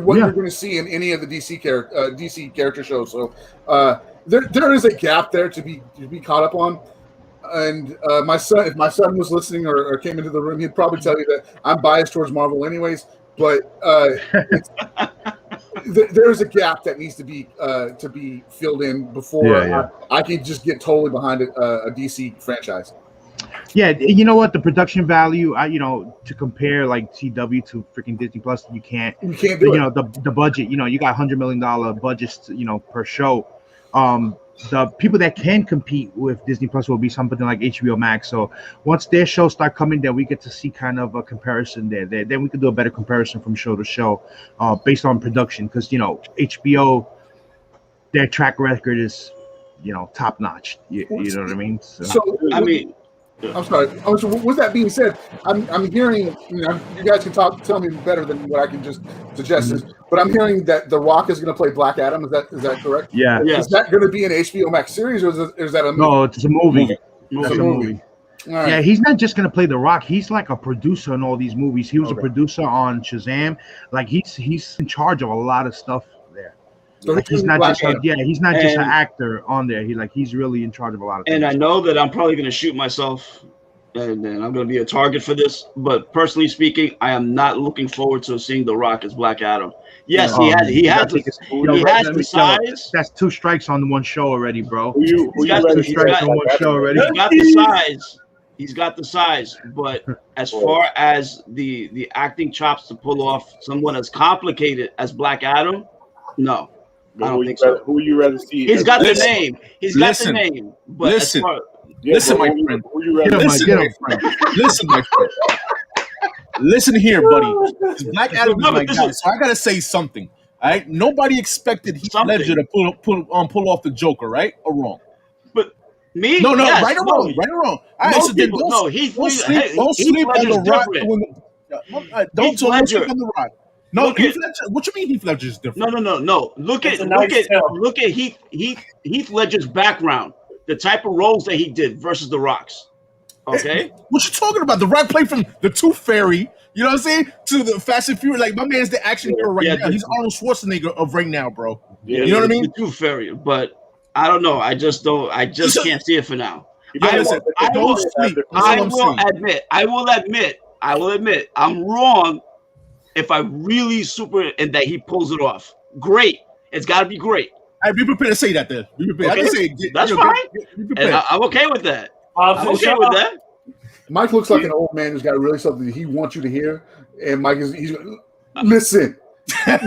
what you're going to see in any of the DC character shows. So there is a gap there to be caught up on. And if my son was listening or came into the room, he'd probably tell you that I'm biased towards Marvel anyways. But there is a gap that needs to be filled in before I can just get totally behind a DC franchise. Yeah, you know what? The production value, to compare like CW to freaking Disney Plus, you can't do it. The budget, you got $100 million budgets, per show. The people that can compete with Disney Plus will be something like HBO Max. So once their shows start coming, then we get to see kind of a comparison there. Then we can do a better comparison from show to show, based on production, because HBO, their track record is, top notch. You know what I mean? So I mean. I'm sorry. So with that being said, I'm hearing, you guys can tell me better than what I can just suggest. But I'm hearing that The Rock is going to play Black Adam. Is that correct? Yeah. Is that going to be an HBO Max series, or is that a movie? No, it's a movie. It's a movie. Right. Yeah, he's not just going to play The Rock. He's like a producer in all these movies. He was a producer on Shazam. Like he's in charge of a lot of stuff there. So like he's not just an actor on there. He's really in charge of a lot of things. And I know that I'm probably going to shoot myself, and I'm going to be a target for this. But personally speaking, I am not looking forward to seeing The Rock as Black Adam. Yes, he has the size. That's 2 strikes on one show already, bro. He's got the size. He's got the size, but as far as the acting chops to pull off someone as complicated as Black Adam, no. I don't think so. Who you rather see? He's got the name. He's got the name. But Listen, my friend. Listen, my friend. Listen here, buddy. Black Adam is my guy, so I gotta say something. All right, nobody expected Heath Ledger to pull off the Joker, right or wrong? But me, no, yes, right or wrong, right or wrong. All right, so then don't sleep on the Rock. Don't sleep on the Rock. No, Heath Ledger. What you mean Heath Ledger is different? No. Look at Heath Ledger's background, the type of roles that he did versus the Rock's. Okay, what you talking about? The Rock played from the Tooth Fairy, you know what I'm saying, to the Fast and Furious. Like my man's the action hero right now. He's Arnold Schwarzenegger of right now, bro. Yeah, you know what I mean? The Tooth Fairy, but I don't know. I just can't see it for now. I will admit, I'm wrong if I really and that he pulls it off. Great, it's got to be great. I'd be prepared to say that. Then be prepared. Okay. I can say that's fine, and I'm okay with that. I'm okay with that. Mike looks like an old man who's got really something he wants you to hear, and Mike he's listen. I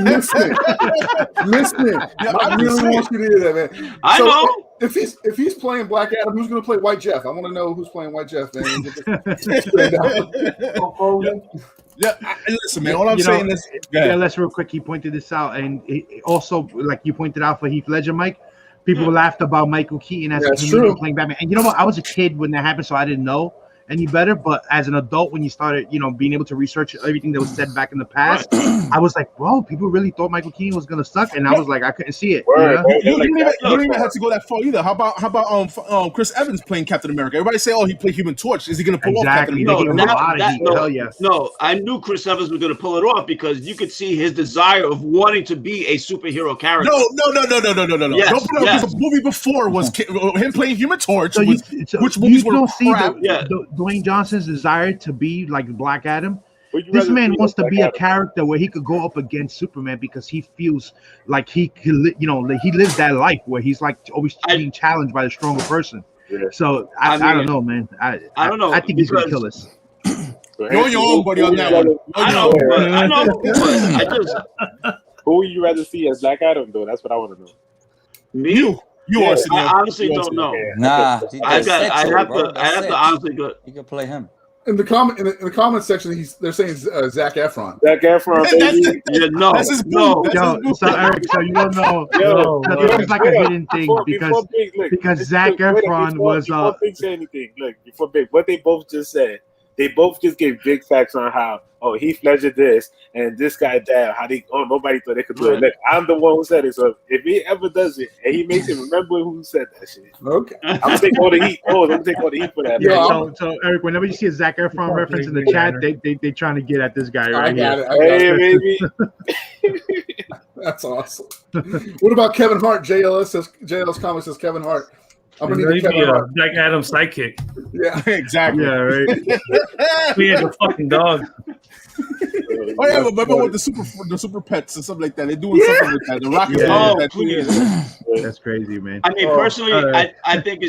really want you to hear that, man. I know. If he's playing Black Adam, who's going to play White Jeff? I want to know who's playing White Jeff, man. Listen, man. All I'm saying is, let's real quick. He pointed this out, and also, like you pointed out for Heath Ledger, Mike. People laughed about Michael Keaton as a comedian playing Batman. And you know what? I was a kid when that happened, so I didn't know any better. But as an adult, when you started, being able to research everything that was said back in the past, I was like, bro, people really thought Michael Keaton was gonna suck, and I was like, I couldn't see it. You don't even have to go that far either. How about Chris Evans playing Captain America? Everybody say, oh, he played Human Torch. Is he gonna pull off Captain America? No, I knew Chris Evans was gonna pull it off because you could see his desire of wanting to be a superhero character. No. Yes, don't put it. The movie before was him playing Human Torch. So which movies were crap? Dwayne Johnson's desire to be like Black Adam. This man wants to be a character where he could go up against Superman because he feels like he lives that life where he's like always being challenged by the stronger person. So I don't know, man. I don't know. I think he's gonna kill us. You're on your own, buddy, on that one. I know. Who would you rather see as Black Adam, though? That's what I want to know. Me? You are. I honestly don't know. Nah, I have to honestly go. You can play him. In the comment section, they're saying Zac Efron. Zac Efron, baby. So Eric, so you don't know. It's like a hidden thing because Zac Efron was. Before Big say anything, look, before Big, what they both just said. They both just gave big facts on how, Heath Ledger this and this guy that, how nobody thought they could do it. Look, I'm the one who said it. So if he ever does it and he makes it, remember who said that shit. Okay. I'm gonna take all the heat. I'm gonna take all the heat for that. Yeah. So Eric, whenever you see a Zac Efron reference in the chat, they trying to get at this guy right here. Hey, baby. That's awesome. What about Kevin Hart? JL's comment says Kevin Hart. I'm gonna need Kevin Hart. Black Adam sidekick. Yeah, exactly. Yeah, right. We had a fucking dog. Remember with the super pets and stuff like that. They're doing something with that. The Rock That's crazy, man. I mean, personally, I think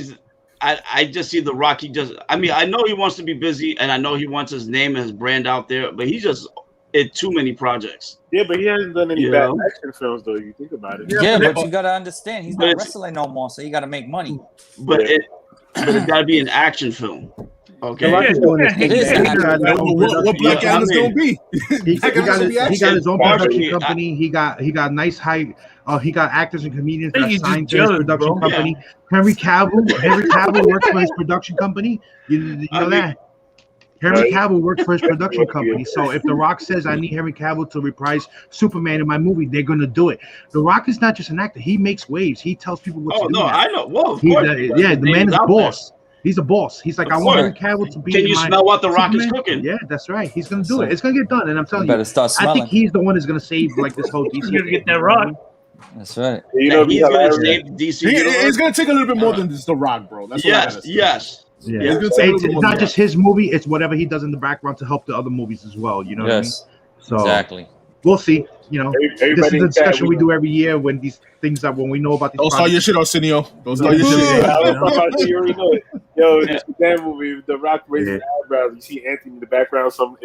I just see the Rock. I know he wants to be busy, and I know he wants his name and his brand out there, but he's just in too many projects. Yeah, but he hasn't done any bad action films, though. You think about it. Yeah, but you gotta understand, he's not wrestling no more, so you gotta make money. But it's gotta be an action film. Okay. What Black Adam's gonna be? He got his own production company. He got nice high. He got actors and comedians that signed to his production company. Henry Cavill works for his production company. You know that. Henry Cavill works for his production company. So if The Rock says, I need Henry Cavill to reprise Superman in my movie, they're going to do it. The Rock is not just an actor. He makes waves. He tells people what to do. I know. Well, of course. The man is a boss. He's a boss. He's like, I want Henry Cavill to be Can you smell what The Rock is cooking? Yeah, that's right. He's going to do it. It's going to get done. And I'm telling you, I think he's the one who's going to save like this whole DC. He's going to get that Rock. That's right. He's going to save DC. It's going to take a little bit more than just The Rock, bro. That's yes. Yeah, it's not just his movie; it's whatever he does in the background to help the other movies as well. You know what I mean? So exactly. We'll see. You know, this is the discussion we do every year when we know about these. Don't start your shit, Arsenio. Don't start your shit. You already know it. Yo, that movie, The Rock raises his eyebrows. You see Anthony in the background, some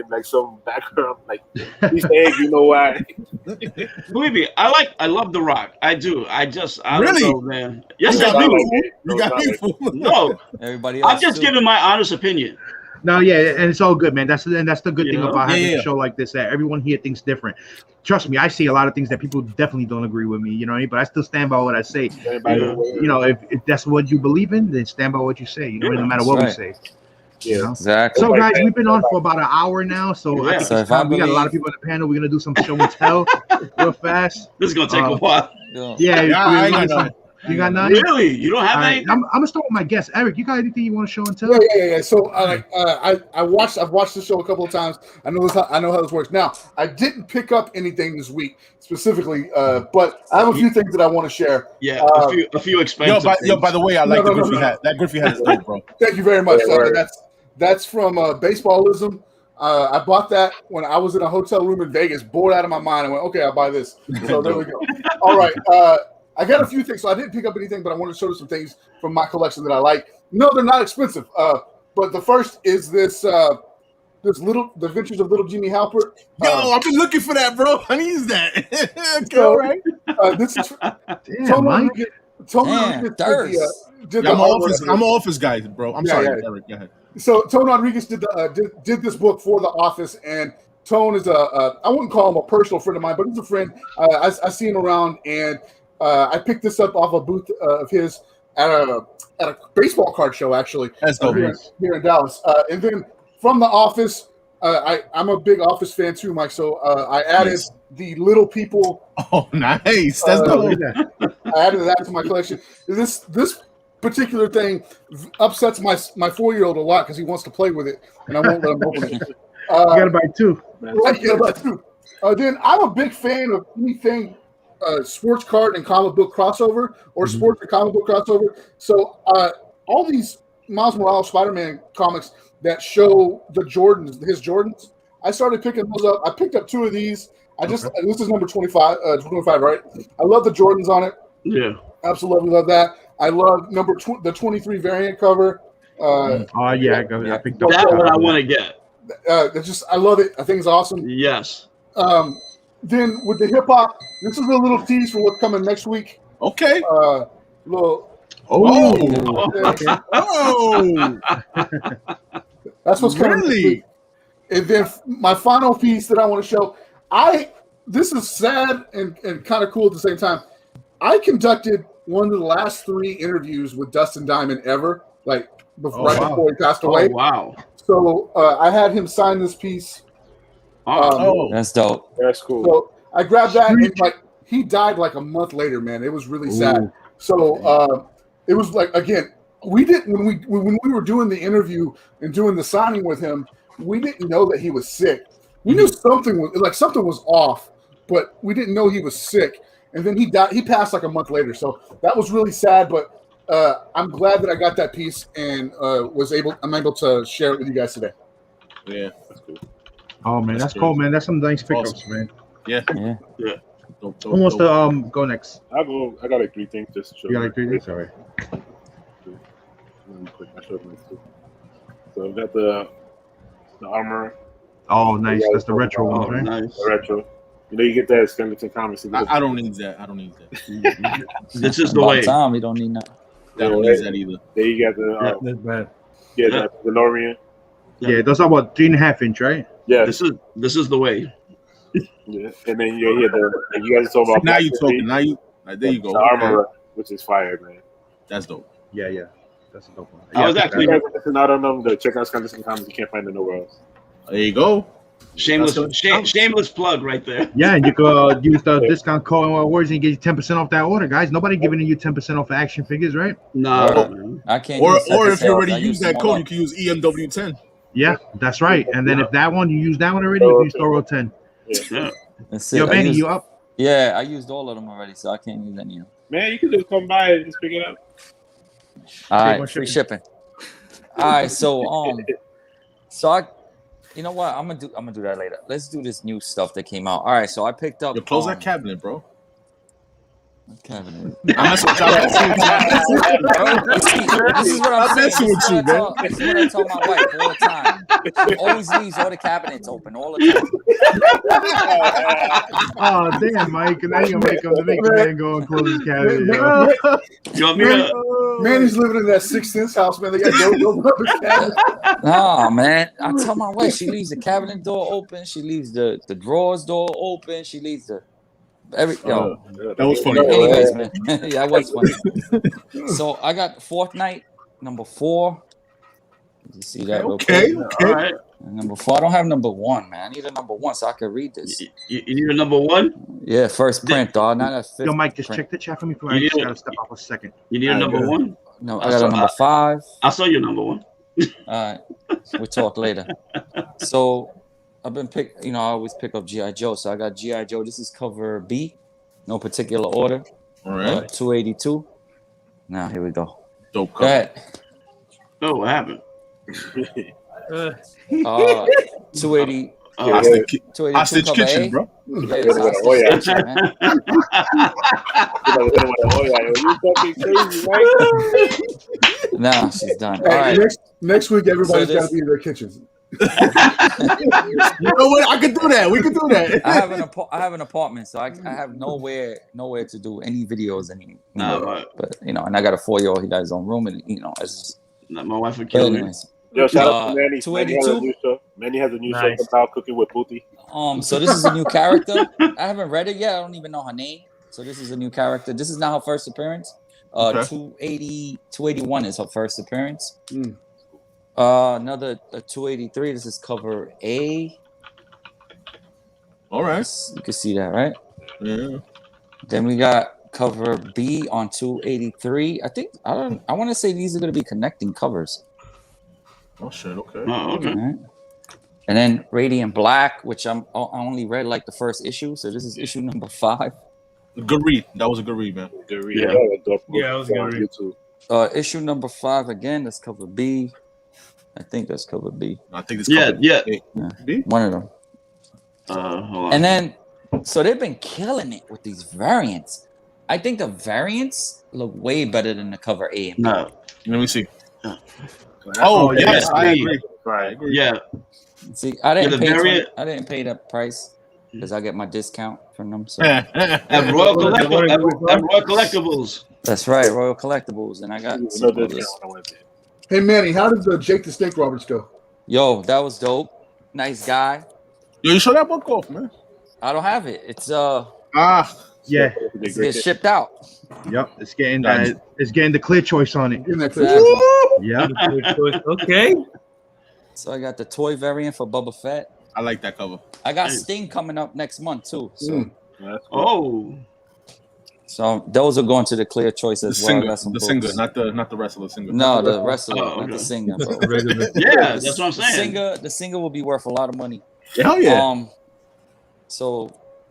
background, like he's saying, you know why? Believe me, I love The Rock. I do. I Really? don't know, man. Yes, You I got do. me, you got me fool. No, Everybody else. I'm just giving my honest opinion. No, yeah, and it's all good, man. That's the good thing Yeah. about having Yeah. a show like this. That everyone here thinks different. Trust me, I see a lot of things that people definitely don't agree with me. You know what I mean? But I still stand by what I say. You know, if that's what you believe in, then stand by what you say. You know, no matter what we say. Yeah, you know? Exactly. So, guys, we've been on for about an hour now. So I think it's time. We got a lot of people in the panel. We're gonna do some show and tell real fast. This is gonna take a while. Yeah, I ain't got none. You got none? Really? You don't have anything? I'm gonna start with my guest, Eric. You got anything you want to show and tell? Yeah. So I've watched the show a couple of times. I know how this works. Now I didn't pick up anything this week specifically, but I have a few things that I want to share. Yeah, a few expensive. By the way, I like the Griffey hat. That Griffey hat is dope, bro. Thank you very much. That's from Baseballism. I bought that when I was in a hotel room in Vegas, bored out of my mind. I went, okay, I'll buy this. So there we go. All right. I got a few things, so I didn't pick up anything, but I want to show you some things from my collection that I like. No, they're not expensive. But the first is The Adventures of Little Jimmy Halpert. Yo, I've been looking for that, bro. I need that. So, right? This is Tony Rodriguez did I'm an office guy, bro. I'm sorry, Eric. Go ahead. So Tone Rodriguez did this book for The Office, and Tone is I wouldn't call him a personal friend of mine, but he's a friend. I see him around, and I picked this up off a booth of his at a baseball card show, actually. That's dope. Here in Dallas. And then from The Office, I'm a big Office fan too, Mike. So I added the Little People. Oh, nice. That's dope. I added that to my collection. This particular thing upsets my 4-year-old a lot because he wants to play with it, and I won't let him open it. You gotta buy two. Right, you gotta buy two. Then I'm a big fan of anything sports card and comic book crossover, or sports and comic book crossover. So all these Miles Morales Spider-Man comics that show his Jordans, I started picking those up. I picked up 2 of these. This is number 25, right? I love the Jordans on it. Yeah, absolutely love that. I love the 23 variant cover. I picked up that one. I want to get. I love it. I think it's awesome. Yes. Then with the hip hop, this is a little tease for what's coming next week. Okay. That's what's coming next week. And then my final piece that I want to show, this is sad and kind of cool at the same time. I conducted one of the last 3 interviews with Dustin Diamond ever, right before he passed away. Oh, wow. So I had him sign this piece. That's dope. That's cool. So I grabbed that, and he died like a month later, man. It was really sad. So it was like, again, we didn't when we were doing the interview and doing the signing with him, we didn't know that he was sick. We knew something was off, but we didn't know he was sick. And then he died. He passed like a month later. So that was really sad, but I'm glad that I got that piece and I'm able to share it with you guys today. Yeah, that's cool. Oh man, that's cool, man. That's some nice pickups, man. Yeah. Who wants to go next? I'll go. I got like 3 things just to show. You got like 3 things? All right. I showed my 2. So I've got the armor. Oh, nice. That's the retro one, right? Nice. The retro. You know, you get that at Skeleton Comics. I don't need that. I don't need that. This is the way. Tom, we don't need that. I don't need that either. There you got the that's bad. the DeLorean. Yeah, those are about 3.5 inch, right? Yeah, this is the way. Yeah, and then you guys talk about now you talking. Now you there you go. The armor, which is fire, man. That's dope. Yeah, that's a dope one. I was actually not on them. The check out Skeleton Comics. You can't find it nowhere else. There you go. Shameless plug right there. Yeah, and you could use the discount code and words and get you 10% off that order, guys. Nobody giving you 10% off action figures, right? No, I can't. Or if you already use that code, you can use EMW10. Yeah, that's right. And then if that one you use that one already, you can use Thoro 10. Yeah. Yo, Manny, you up? Yeah, I used all of them already, so I can't use any of them. Man, you can just come by and just pick it up. All right, free shipping. All right, so you know what? I'm gonna do that later. Let's do this new stuff that came out. All right, so I picked up. Close that cabinet, bro. Cabinet. I'm messing with y'all. This is what I'm saying. messing with you, man. This is what I tell my wife all the time. She always leaves all the cabinets open all the time. Oh damn, Mike! And now you're gonna make him the man go and close his cabinet. You want me to? Manny's living in that 6th Sense house, man. They got no cabinet. No, man. I tell my wife she leaves the cabinet door open. She leaves the drawers door open. She leaves the That was funny. Anyways, man. Yeah, that was funny. So I got Fortnite number 4. Did you see that? Okay. All right. Number 4. I don't have number 1, man. I need a number 1 so I can read this. You need a number 1? Yeah, first print, dog. Not a 5th. Yo, Mike, just print. check the chat for me. I just gotta step off a second. You need a number 1? No, I got a number 5. I saw your number 1. All right, we'll talk later. So I've been I always pick up G.I. Joe. So I got G.I. Joe. This is cover B, no particular order. All right. 282. Now here we go. Dope Go cover. ahead. Oh, what happened? 280. Hostage cover kitchen, A. bro. Yeah, it's hostage kitchen, man. Nah, she's done. All right. Next week, everybody's So got to be in their kitchens. You know what? I could do that. We could do that. I have an apartment, so I have nowhere to do any videos anymore. But and I got a 4-year-old. He got his own room, and it's my wife would kill me. anyways. Yo, shout out to Manny. 282. Manny has a new show about cooking with Pooty. So this is a new character. I haven't read it yet. I don't even know her name. So this is a new character. This is not her first appearance. 281 is her first appearance. Another 283. This is cover A. All right. You can see that, right? Yeah. Then we got cover B on 283. I want to say these are going to be connecting covers. Oh shit. Okay. Oh, okay. Right. And then Radiant Black, which I only read like the first issue, so this is issue number 5. Good read. That was a good read, man. Good read. Yeah, it was a good read. Issue number 5 again. That's cover B. I think that's cover B. I think it's Yeah. B? One of them. Hold on. And then, so they've been killing it with these variants. I think the variants look way better than the cover A and B. No. Let me see. Oh, yes, I agree. Right. Yeah. See, I didn't pay that price because I get my discount from them. So. At Royal Collectibles. That's right, Royal Collectibles, and I got some of this. Hey, Manny, how did Jake the Snake Roberts go? Yo, that was dope. Nice guy. Yo, you show that book off, man. I don't have it. It's Yeah. it's get shipped out. Yep. It's getting the clear choice on it. Exactly. Yeah. Okay. So I got the toy variant for Boba Fett. I like that cover. I got Sting coming up next month too. So, so those are going to the clear choice as well. The singer, not the wrestler singer. No, the wrestler, not the singer, bro. Yeah, that's what I'm saying. The singer will be worth a lot of money. Hell yeah.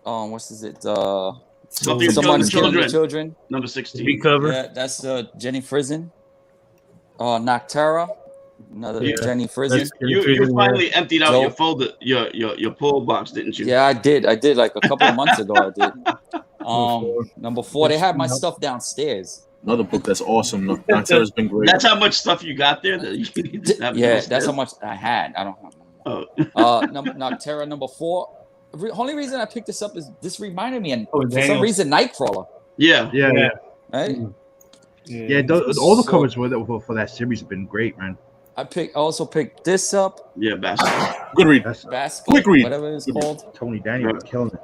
What is it? Someone's children. Number 16. Big cover. Yeah, that's Jenny Frizen. Noctera. Another Jenny Frizen. You finally emptied out your folder, your pull box, didn't you? Yeah, I did like a couple of months ago. I did. Number 4, they have my stuff downstairs. Another book that's awesome. Noctera's been great. That's how much stuff you got there. That's how much I had. I don't know. Noctera number 4. The only reason I picked this up is this reminded me, and for some reason, Nightcrawler. Yeah. Right. Yeah. All the covers for that series have been great, man. I also picked this up. Yeah, Basket. Good read. Basket, quick read. Whatever it's called. Tony Daniel killing it.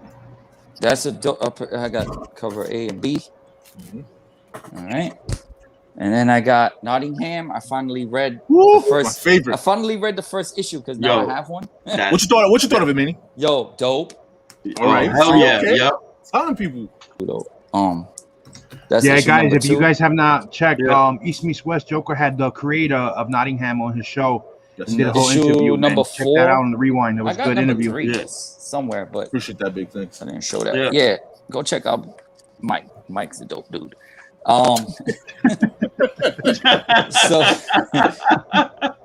That's I got cover A and B. All right. And then I got Nottingham. I finally read the first. My favorite. I finally read the first issue because now I have one. What you thought of it, Manny? Yo, dope. All right. Hell yeah. Okay. Yep. Telling people. That's guys. If you guys have not checked, East Meets West, Joker had the creator of Nottingham on his show. Yes, He did a whole interview. Number 4. Check that out on the Rewind. It was a good interview. 3 somewhere, but Appreciate that big thing. I didn't show that. Yeah, go check out Mike. Mike's a dope dude. So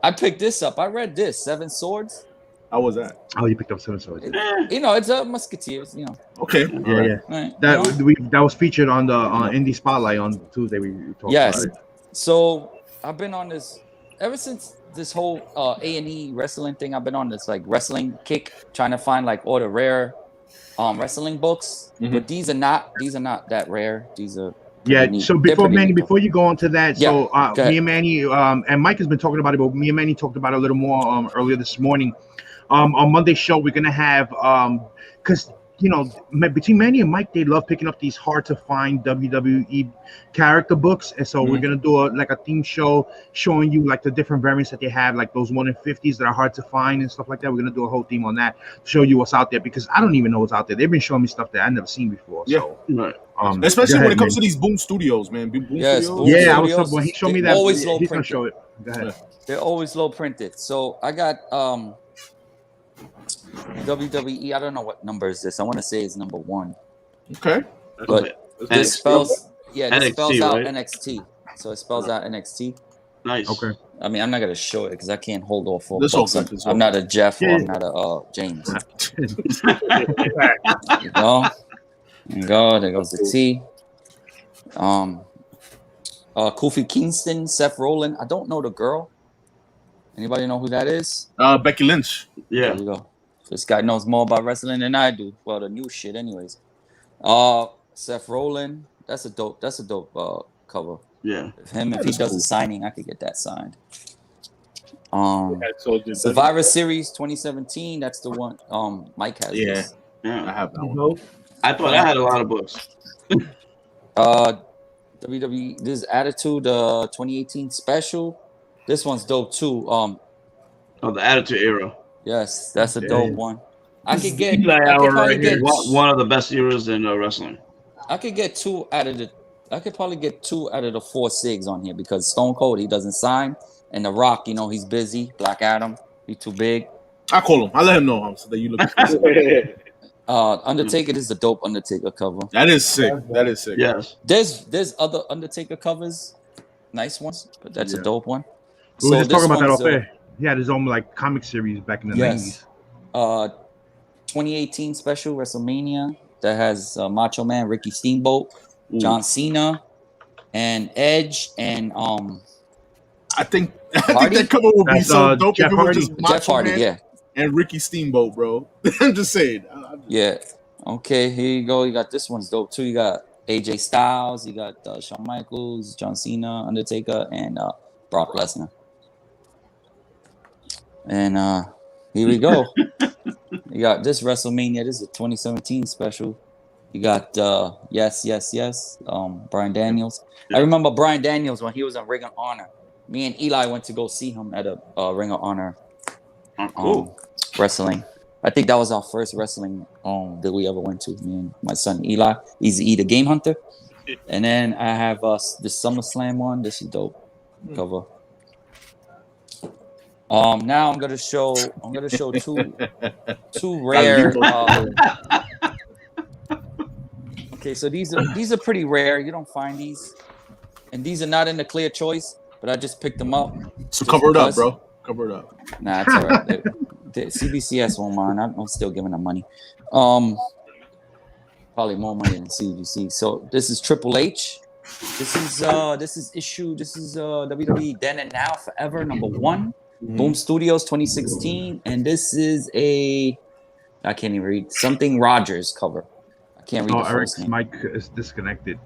I picked this up. I read this 7 Swords. How was that? Oh, you picked up 7 swords. You know, it's a Musketeers. You know. Okay. Yeah. Right, That was featured on the Indie Spotlight on Tuesday. We talked about it. So I've been on this ever since this whole A&E wrestling thing. I've been on this like wrestling kick, trying to find like all the rare wrestling books. But these are not that rare. These are neat. So before you go on to that, so me and Manny and Mike has been talking about it, but me and Manny talked about it a little more earlier this morning. On Monday's show, we're gonna have because between Manny and Mike, they love picking up these hard to find WWE character books, and so we're gonna do a theme show showing you like the different variants that they have, like those 1 in 50s that are hard to find and stuff like that. We're gonna do a whole theme on that to show you what's out there, because I don't even know what's out there. They've been showing me stuff that I've never seen before. So, especially when it comes to these Boom Studios, man. Boom Studios. I was when he showed me that. Always low he's printed. Gonna show it. Go ahead. They're always low printed. So I got WWE. I don't know what number is this. I want to say it's number 1. Okay. But this spells NXT, spells out right? NXT. So it spells out NXT. Nice. Okay. I mean, I'm not gonna show it because I can't hold all 4 This books. all good. I'm not a Jeff or I'm not a James. There you go. There you go. There goes the T. Kofi Kingston, Seth Rollins. I don't know the girl. Anybody know who that is? Becky Lynch. Yeah. There you go. This guy knows more about wrestling than I do. Well, the new shit, anyways. Seth Rollins. That's a dope cover. Yeah. If he does a signing, I could get that signed. Survivor Series 2017. That's the one. Mike has. Yeah. This. Yeah. I have that one. I thought I had a lot of books. WWE. This is Attitude 2018 special. This one's dope too. The Attitude Era. Yes, that's a dope one. I could get. One of the best eras in wrestling. I could get 2 out of the. I could probably get 2 out of the 4 SIGs on here because Stone Cold, he doesn't sign, and The Rock, he's busy. Black Adam, he's too big. I call him. I let him know so that you look. Undertaker, this is a dope Undertaker cover. That is sick. Yes. There's other Undertaker covers, nice ones, but that's a dope one. We were just talking about that off air. He had his own like comic series back in the 90s. 2018 special WrestleMania that has Macho Man, Ricky Steamboat, John Cena, and Edge, and I think that cover would be so dope Jeff if it was just Macho Jeff Hardy, Man and Ricky Steamboat, bro. I'm just saying. Yeah. Okay, here you go. You got this one's dope too. You got AJ Styles, you got Shawn Michaels, John Cena, Undertaker, and Brock Lesnar. And here we go. You got this WrestleMania. This is a 2017 special. You got yes, Bryan Daniels. I remember Bryan Daniels when he was on Ring of Honor. Me and Eli went to go see him at a Ring of Honor wrestling. I think that was our first wrestling that we ever went to. Me and my son Eli. He's the game hunter. And then I have the SummerSlam one. This is dope cover. Now I'm gonna show 2 rare. Okay, so these are pretty rare. You don't find these, and these are not in the clear choice. But I just picked them up. So cover it up, bro. Cover it up. Nah, it's all right. The CBCS won't mind. I'm still giving them money. Probably more money than CBC. So this is Triple H. This is issue. This is WWE Then and Now Forever #1. Boom Studios 2016, and this is I can't even read something Rogers cover. I can't read the first name. Mike is disconnected.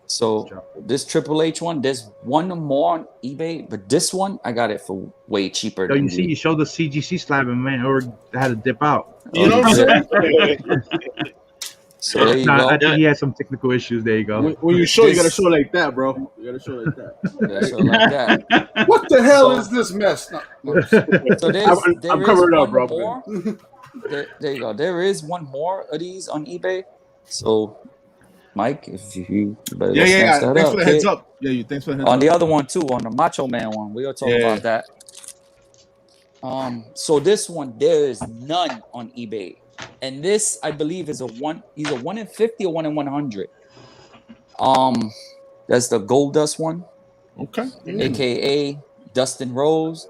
So this Triple H one, there's one more on eBay, but this one I got it for way cheaper. So you see, you showed the CGC slab and man, or had to dip out. You know what I'm saying? So there you go. I think he had some technical issues. There you go. When you show, you gotta show like that, bro. You gotta show like that. What the hell is this mess? No. So I'm covered up, bro. There you go. There is one more of these on eBay. So, Mike, if you better thanks for the heads up. Yeah, thanks for the heads up. On the other one too, on the Macho Man one, we'll talk about that. So this one, there is none on eBay. And this, I believe, is either 1 in 50 or 1 in 100. That's the Gold Dust one. Okay. AKA Dustin Rose.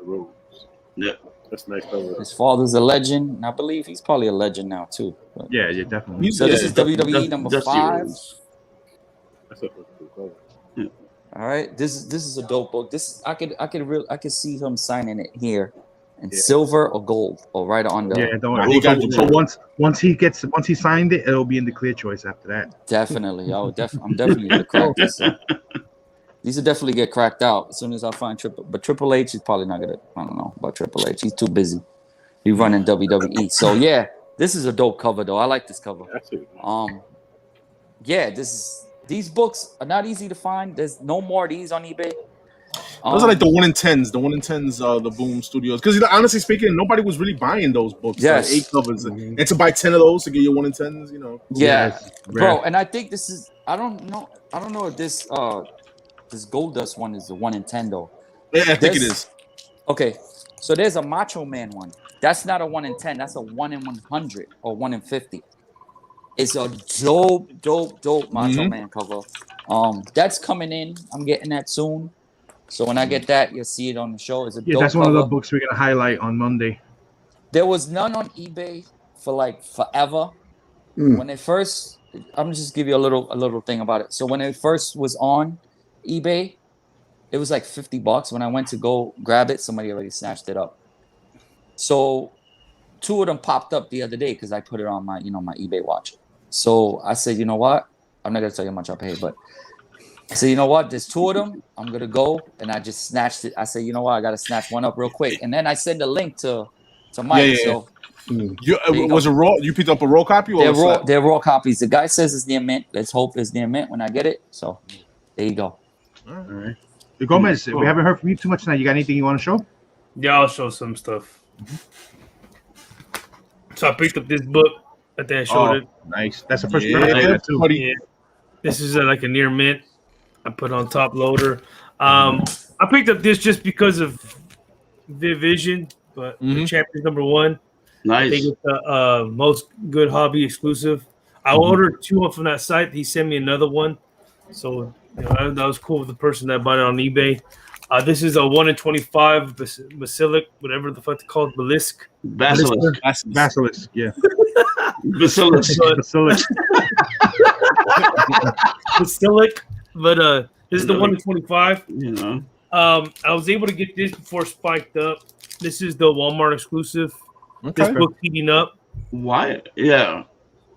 Yeah. That's nice cover. His father's a legend, and I believe he's probably a legend now too. But, Yeah, definitely. so this is WWE number 5. That's a cool cover. All right, this is a dope book. This I could see him signing it here in silver or gold or right on the. Yeah, don't worry. So once he signed it, it'll be in the clear choice after that. Definitely, I'm definitely gonna crack this. These will definitely get cracked out as soon as I find Triple H is probably not gonna. I don't know about Triple H. He's too busy. He's running WWE. So yeah, this is a dope cover though. I like this cover. Yeah, these books are not easy to find. There's no more of these on eBay. Those are like the 1-in-10s. The 1-in-10s, the Boom Studios. Because honestly speaking, nobody was really buying those books. Yes. Like 8 covers. And to buy 10 of those to get your 1-in-10s, you know. Yeah, bro. And I think this is. I don't know if this Gold Dust one is the 1-in-10 though. Yeah, I think it is. Okay, so there's a Macho Man one. That's not a 1-in-10. That's a 1-in-100 or 1-in-50. It's a dope Macho Man cover. That's coming in. I'm getting that soon. So when I get that, you'll see it on the show. It's a dope that's one cover. of the books we're gonna highlight on Monday. There was none on eBay for like forever. When they first, I'm gonna just give you a little thing about it. So when it first was on eBay, it was like $50. When I went to go grab it, somebody already snatched it up. So 2 of them popped up the other day because I put it on my my eBay watch. So I said, you know what? I'm not gonna tell you how much I paid, but I said, you know what? There's 2 of them. I'm gonna go, and I just snatched it. I said, you know what? I gotta snatch one up real quick, and then I send a link to Mike. So was it raw? You picked up a raw copy, or they're raw copies. The guy says it's near mint. Let's hope it's near mint when I get it. So there you go. All right. Gomez, we haven't heard from you too much tonight. You got anything you want to show? Yeah, I'll show some stuff. So I picked up this book. I think I showed it. Nice. That's the first time too. Yeah. This is like a near mint. I put on top loader. I picked up this just because of the vision, but the Champions #1. Nice. I think it's the most good hobby exclusive. I ordered 2 from that site. He sent me another one. So that was cool with the person that bought it on eBay. This is a 1-in-25 basilic, whatever the fuck it's called, basilisk. Basilisk, yeah. Basilisk. Basilic, but this is the 1-in-25. You know, I was able to get this before it spiked up. This is the Walmart exclusive. Okay. This book heating up. Why? Yeah,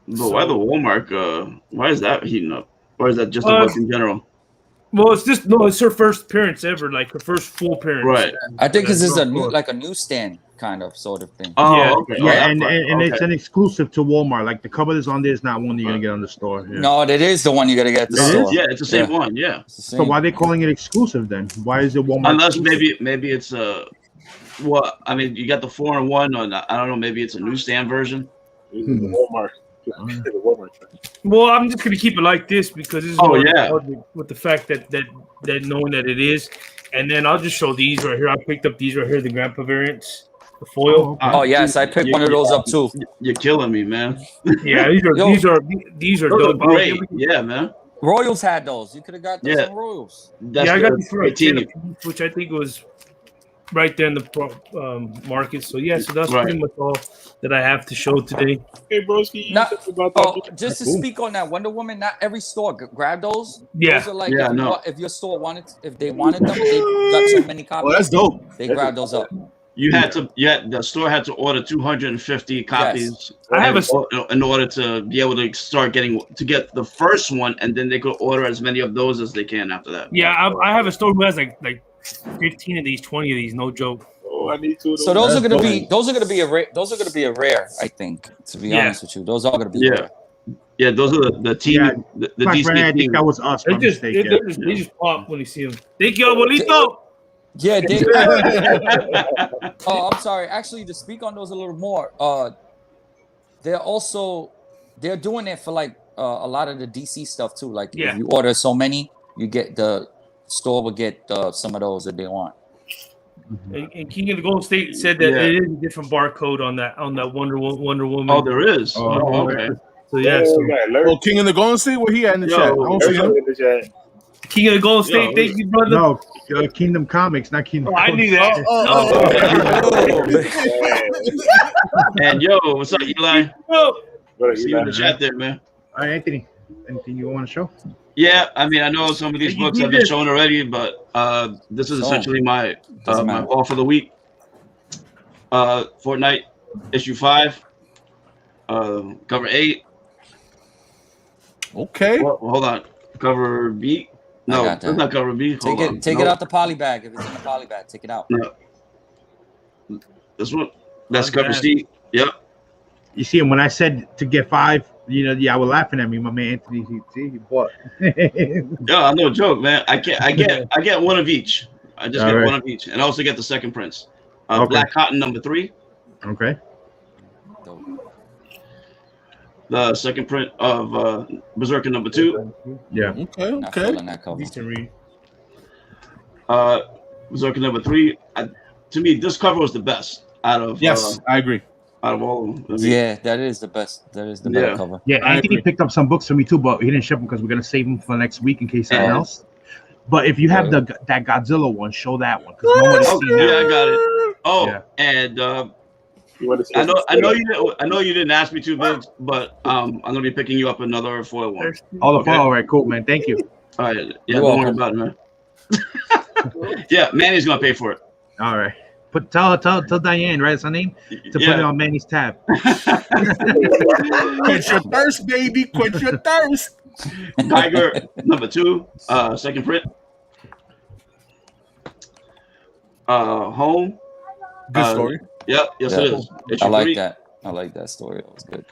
but why the Walmart? Why is that heating up? Or is that just a book in general? Well, it's her first appearance ever, like her first full appearance. Right. I think this is a newsstand kind of sort of thing. Oh, yeah. Okay. Yeah, and it's an exclusive to Walmart. Like the cover that's on there is not one that you're gonna get on the store. Yeah. No, that is the one you gotta get at the store. Yeah, it's the same one. Yeah. So why are they calling it exclusive then? Why is it Walmart? Unless exclusive? maybe it's well, I mean, you got the 4-in-1, or I don't know, maybe it's a newsstand version. Walmart. Well, I'm just gonna keep it like this because this is with the fact that knowing that it is, and then I'll just show these right here. I picked up these right here, the grandpa variants, the foil. Oh yes, I picked one of those up too. You're killing me, man. Yeah, these are dope. Great. Yeah, man. Royals had those. You could have got those on Royals. I got these for which I think was right there in the market. So so that's pretty much all that I have to show today. Hey, broski, just to speak on that Wonder Woman, not every store grab those. Yeah, those are like if your store if they wanted them, they got so many copies. Well, that's dope. They grabbed those up. The store had to order 250 copies. Yes. I have in order to be able to start get the first one, and then they could order as many of those as they can after that. Yeah, I have a store who has like 15 of these, 20 of these, no joke. Oh, I need 2 of those. So those are gonna be a rare, I think. To be honest with you, those are gonna be rare. Yeah, those are the team. Yeah. The DC Brand, I think that was us. They just pop when you see them. Thank you, abuelito. Yeah. Oh, I'm sorry. Actually, to speak on those a little more, they're doing it for like a lot of the DC stuff too. Like if you order so many, you get the store will get some of those that they want. And King of the Golden State said that it is a different barcode on that Wonder Woman. Oh, there is. Oh, okay. So yeah. King of the Golden State, where he at in the chat? I don't see him. In the chat. King of the Golden State. Yo, Thank you, brother. No, Kingdom Comics, not Kingdom. Oh, I knew that. And yo, what's up, Eli? Oh, See you in the chat there, man. All right, Anthony. Anything you want to show? Yeah, I mean, I know some of these books have been shown already, but this is essentially my haul for the week. Fortnite issue 5, cover 8. Okay. Well, hold on, cover B. No, that's not cover B. Take it out the poly bag. If it's in the poly bag, take it out. No. This one. That's cover C. Yep. You see, and when I said to get 5, y'all were laughing at me, my man Anthony. He bought. Yo, I'm no joke, man. I get one of each. I just get one of each, and I also get the second prints. Black Cotton number 3. Okay. The second print of Berserker number 2. Yeah. Okay. Decent read. Berserker number 3. To me, this cover was the best out of. Yes, I agree. Out of all of them. Yeah, that is the best. That is the better cover. Yeah, Anthony picked up some books for me too, but he didn't ship them because we're gonna save them for next week in case something else. But if you have that Godzilla one, show that one because nobody's seen that. Yeah, I got it. Oh, and I know you didn't ask me to, Vince, but I'm gonna be picking you up another foil one. Oh, the foil. All right, cool, man. Thank you. All right, yeah, don't worry about it, man. Yeah, Manny's gonna pay for it. All right. But tell Diane, right? It's her name, to put it on Manny's tab. Quench your thirst, baby. Quench your thirst. Tiger number 2, second print. Home. Good story. Yep. Yes, it is. I like that. I like that story. It was good.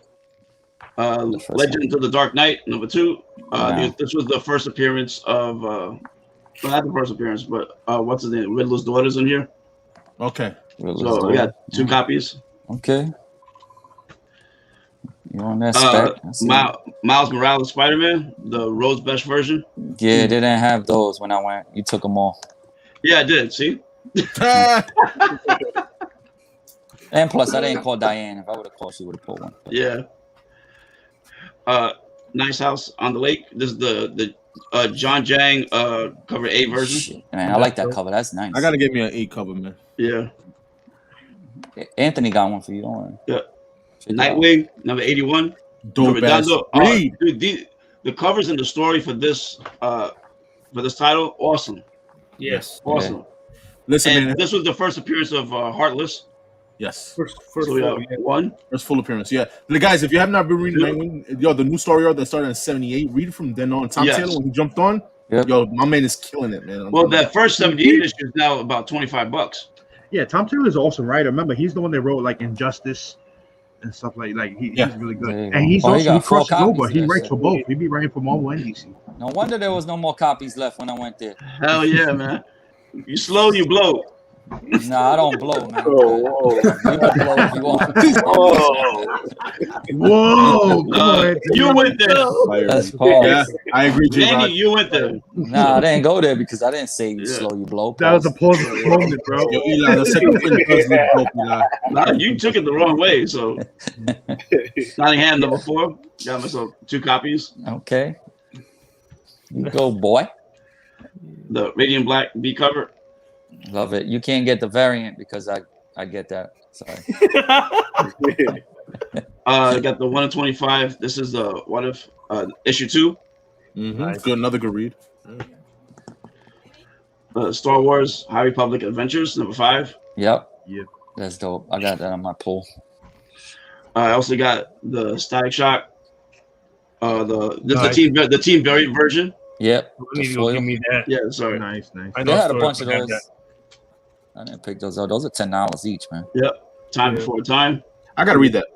Legends of the Dark Knight number 2. This was the first appearance of. Well, not the first appearance, but what's his name? Riddler's daughter's in here. Okay. So we got 2 copies. Okay. You on that spec? Miles Morales Spider-Man, the Rhodes Best version. Yeah, they didn't have those when I went. You took them all. Yeah, I did. See? And plus, I didn't call Diane. If I would have called, she would have pulled one. But. Yeah. Nice House on the Lake. This is the John Jang cover 8 version. Shit, man, I like that cover. That's nice. I gotta get me an 8 cover, man. Yeah. Anthony got one for you. Don't worry. Yeah. Nightwing number 81. Dope ass read. Dude, the covers and the story for this title, awesome. Yes. Awesome. Yeah. Listen, man. This was the first appearance of Heartless. Yes. First so we have one. First full appearance. Yeah. The guys, if you have not been reading Nightwing, the new story arc that started in '78, read it from then on. Tom Taylor, when he jumped on, yo, my man is killing it, man. Well, that first 78 issue is now about $25. Yeah, Tom Taylor is an awesome writer. Remember, he's the one that wrote like Injustice and stuff he's really good. And he crosses over. He writes for both. He be writing for Marvel and DC. No wonder there was no more copies left when I went there. Hell yeah, man. You slow, you blow. Nah, I don't blow, man. Oh, you can blow if you want. Whoa! You went there. That's Paul. Yeah, I agree, Manny, you went there. Nah, I didn't go there because I didn't say you slow, you blow. That was a positive moment, bro. Yo, Eli, the second print does look dope, Eli. Nah, you took it the wrong way. So, Nottingham number 4. Got myself 2 copies. Okay. You go, boy. The Radiant Black B cover. Love it. You can't get the variant because I get that. Sorry. I got the 1 in 25. This is the What If issue 2. Nice. Good, another good read. Star Wars High Republic Adventures number 5. Yep. That's dope. I got that on my pull. I also got the Static Shock. The team variant version. Yep. Give me that. Yeah, sorry. Nice. I had a bunch of those. I didn't pick those up. Those are $10 each, man. Yep. Time Before Time. I gotta read that.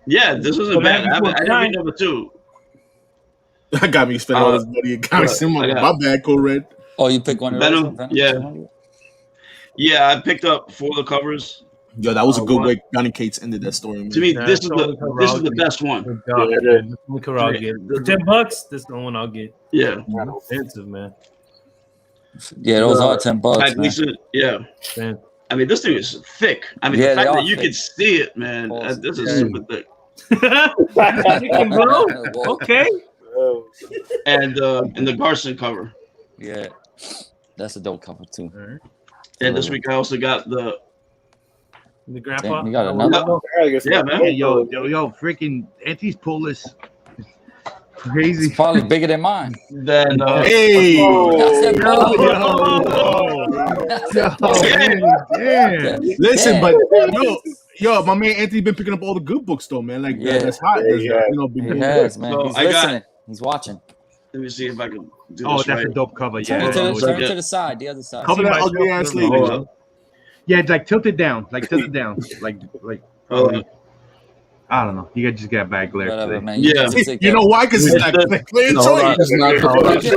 Yeah, this wasn't bad. I didn't read number 2. I got me spending all this money in comics. My bad, co-red. Oh, you picked one of Venom? those? Yeah, I picked up 4 of the covers. Yo, that was a good way Donny Cates ended that story, man. To me, this is the best one. For $10, this is the one I'll get. Yeah. Expensive, man. Yeah, those are $10. Man. Yeah. Man. I mean, this thing is thick. I mean, the fact that you can see it, man, this is super thick. Okay. And the Garson cover. Yeah, that's a dope cover too. All right. And this week I also got the grandpa. Damn, you got another one? yeah, man. Hey, yo, freaking Anthony's pull is crazy. It's probably bigger than mine. Then Hey, Damn. listen, but yo, my man Anthony been picking up all the good books though, man. Like that's hot. Yeah, yeah. You know, been He doing has, good. man. So He's I got- listening. He's watching. let me see if I can do Oh, this that's right. a dope cover. Turn Yeah, it to the, yeah. turn it to the side, the other side. Cover that ugly ass lady. Hold yo. on. yeah, it's like tilted down, like Hold I don't know. You gotta just get back glare Whatever, today. man. Yeah. You know why? Because it's like clear No, hold on. choice. It's not the choice.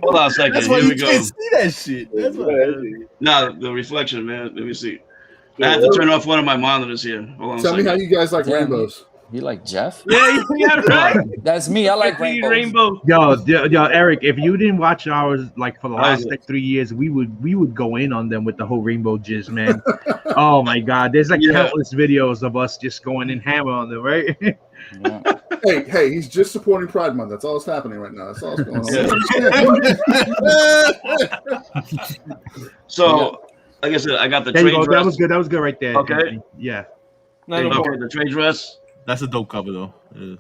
Hold on a second. That's why Here you we go. can't see that shit. That's why. Nah, the reflection, man. Let me see. I had to turn off one of my monitors here. Hold on a Tell me second. how you guys like Damn. rainbows. You like Jeff? Yeah, right. That's me. I like rainbows. Yo, Eric, if you didn't watch ours like for the How is last it? like 3 years, we would go in on them with the whole rainbow jizz, man. Oh my god, there's like Yeah. countless videos of us just going in hammer on them, right? Yeah. Hey, he's just supporting Pride Month. That's all that's happening right now. That's all that's going on. So, like I said, I got the There you trade go. dress. That was good. That was good right there. Okay. Anthony. Yeah. Okay, the trade dress. That's a dope cover though. It is.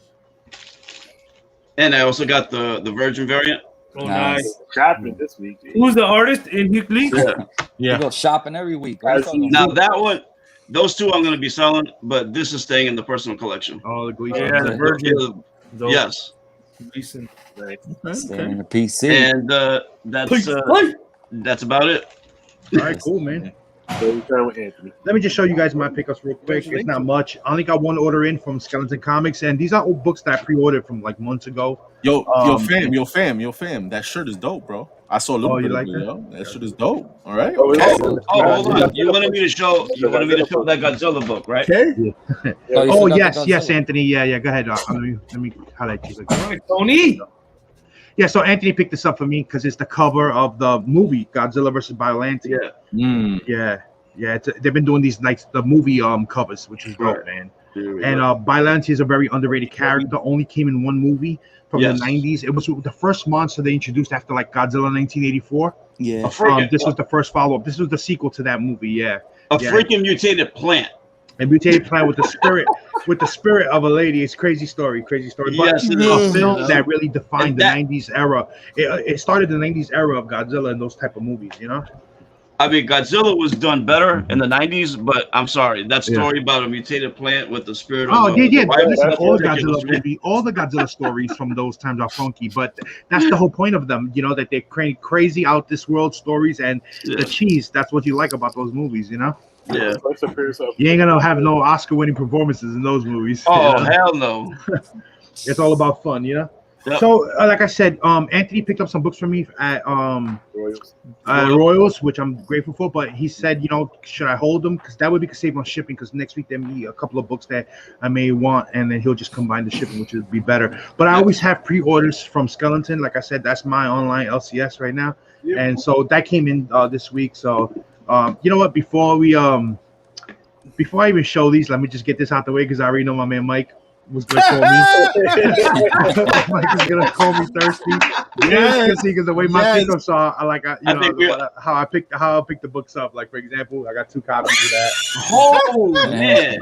And I also got the Virgin variant. Oh, Nice. nice. Shopping this week. Who's the artist in Hickley? Yeah. You go shopping every week. What are you talking Now about? that one, those two I'm going to be selling, but this is staying in the personal collection. Oh, the Gleason. Yeah, the Virgin. Dope. Yes. Decent. Staying in the PC. And that's about it. All right, cool, man. So we turn with Anthony. Let me just show you guys my pickups real quick. It's not much. I only got one order in from Skeleton Comics, and these are old books that I pre-ordered from like months ago. Yo, fam. That shirt is dope, bro. I saw a little bit of it, yo. That shirt is dope. All right. Oh, hold on. You wanted me to show that Godzilla book, right? Okay. Oh yes, Anthony. Yeah. Go ahead. Let me highlight you. All right, Tony. Yeah, so Anthony picked this up for me because it's the cover of the movie Godzilla vs. Biollante. Yeah. Yeah. They've been doing these like the movie covers, which is dope, man. And Biollante is a very underrated character. Only came in one movie from the 90s. It was the first monster they introduced after like Godzilla 1984. Yeah. This was the first follow-up. This was the sequel to that movie. Yeah. A freaking mutated plant. A mutated plant with the spirit of a lady. It's crazy story. But Yes, it a is. film that really defined And the that- 90s era. It started the 90s era of Godzilla and those type of movies, you know? I mean, Godzilla was done better in the 90s, but I'm sorry. That story about a mutated plant with the spirit of Oh, yeah. wild- Listen, that's all the ridiculous, Godzilla man. movie, all the Godzilla stories from those times are funky, but that's the whole point of them, you know, that they create crazy out this world stories and the cheese. That's what you like about those movies, you know? Yeah. You ain't gonna have no Oscar-winning performances in those movies. Oh, you know? hell no. It's all about fun, you know? Yep. So, like I said, Anthony picked up some books for me at Royals, which I'm grateful for. But he said, you know, should I hold them? Because that would be save on shipping. Because next week there may be a couple of books that I may want, and then he'll just combine the shipping, which would be better. But I always have pre-orders from Skeleton. Like I said, that's my online LCS right now, and so that came in this week. So, you know what? Before I even show these, let me just get this out the way because I already know my man Mike was gonna call me. Mike is gonna call me thirsty. Because the way my pickups are, how I pick the books up. Like for example, I got 2 copies of that. Oh man,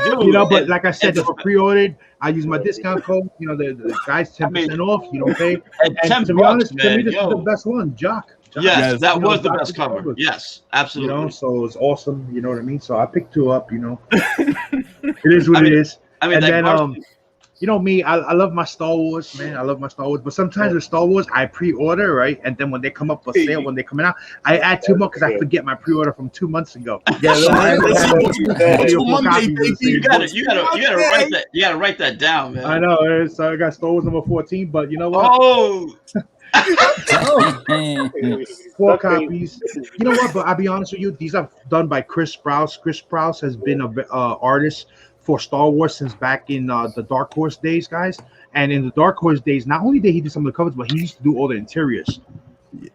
dude, you know. But like I said, if I pre-ordered, I use my discount code. You know, the guys 10% off. You don't pay. And to be honest, to me, this is the best one, Jock. Yes, that was the best cover. Yes, absolutely. You know, so it's awesome. You know what I mean? So I picked 2 up. You know, it is what it is. I mean, and then you know me, I love my Star Wars, man. I love my Star Wars, but sometimes with Star Wars, I pre-order, right? And then when they come up for sale, when they're coming out, I add 2 more because I forget my pre-order from 2 months ago. Yeah, you gotta write that. You gotta write that down, man. I know. So I got Star Wars number 14, but you know what? Oh. 4 copies. You know what? But I'll be honest with you, these are done by Chris Sprouse. Chris Sprouse has been a artist for Star Wars since back in the Dark Horse days, guys. And in the Dark Horse days, not only did he do some of the covers, but he used to do all the interiors.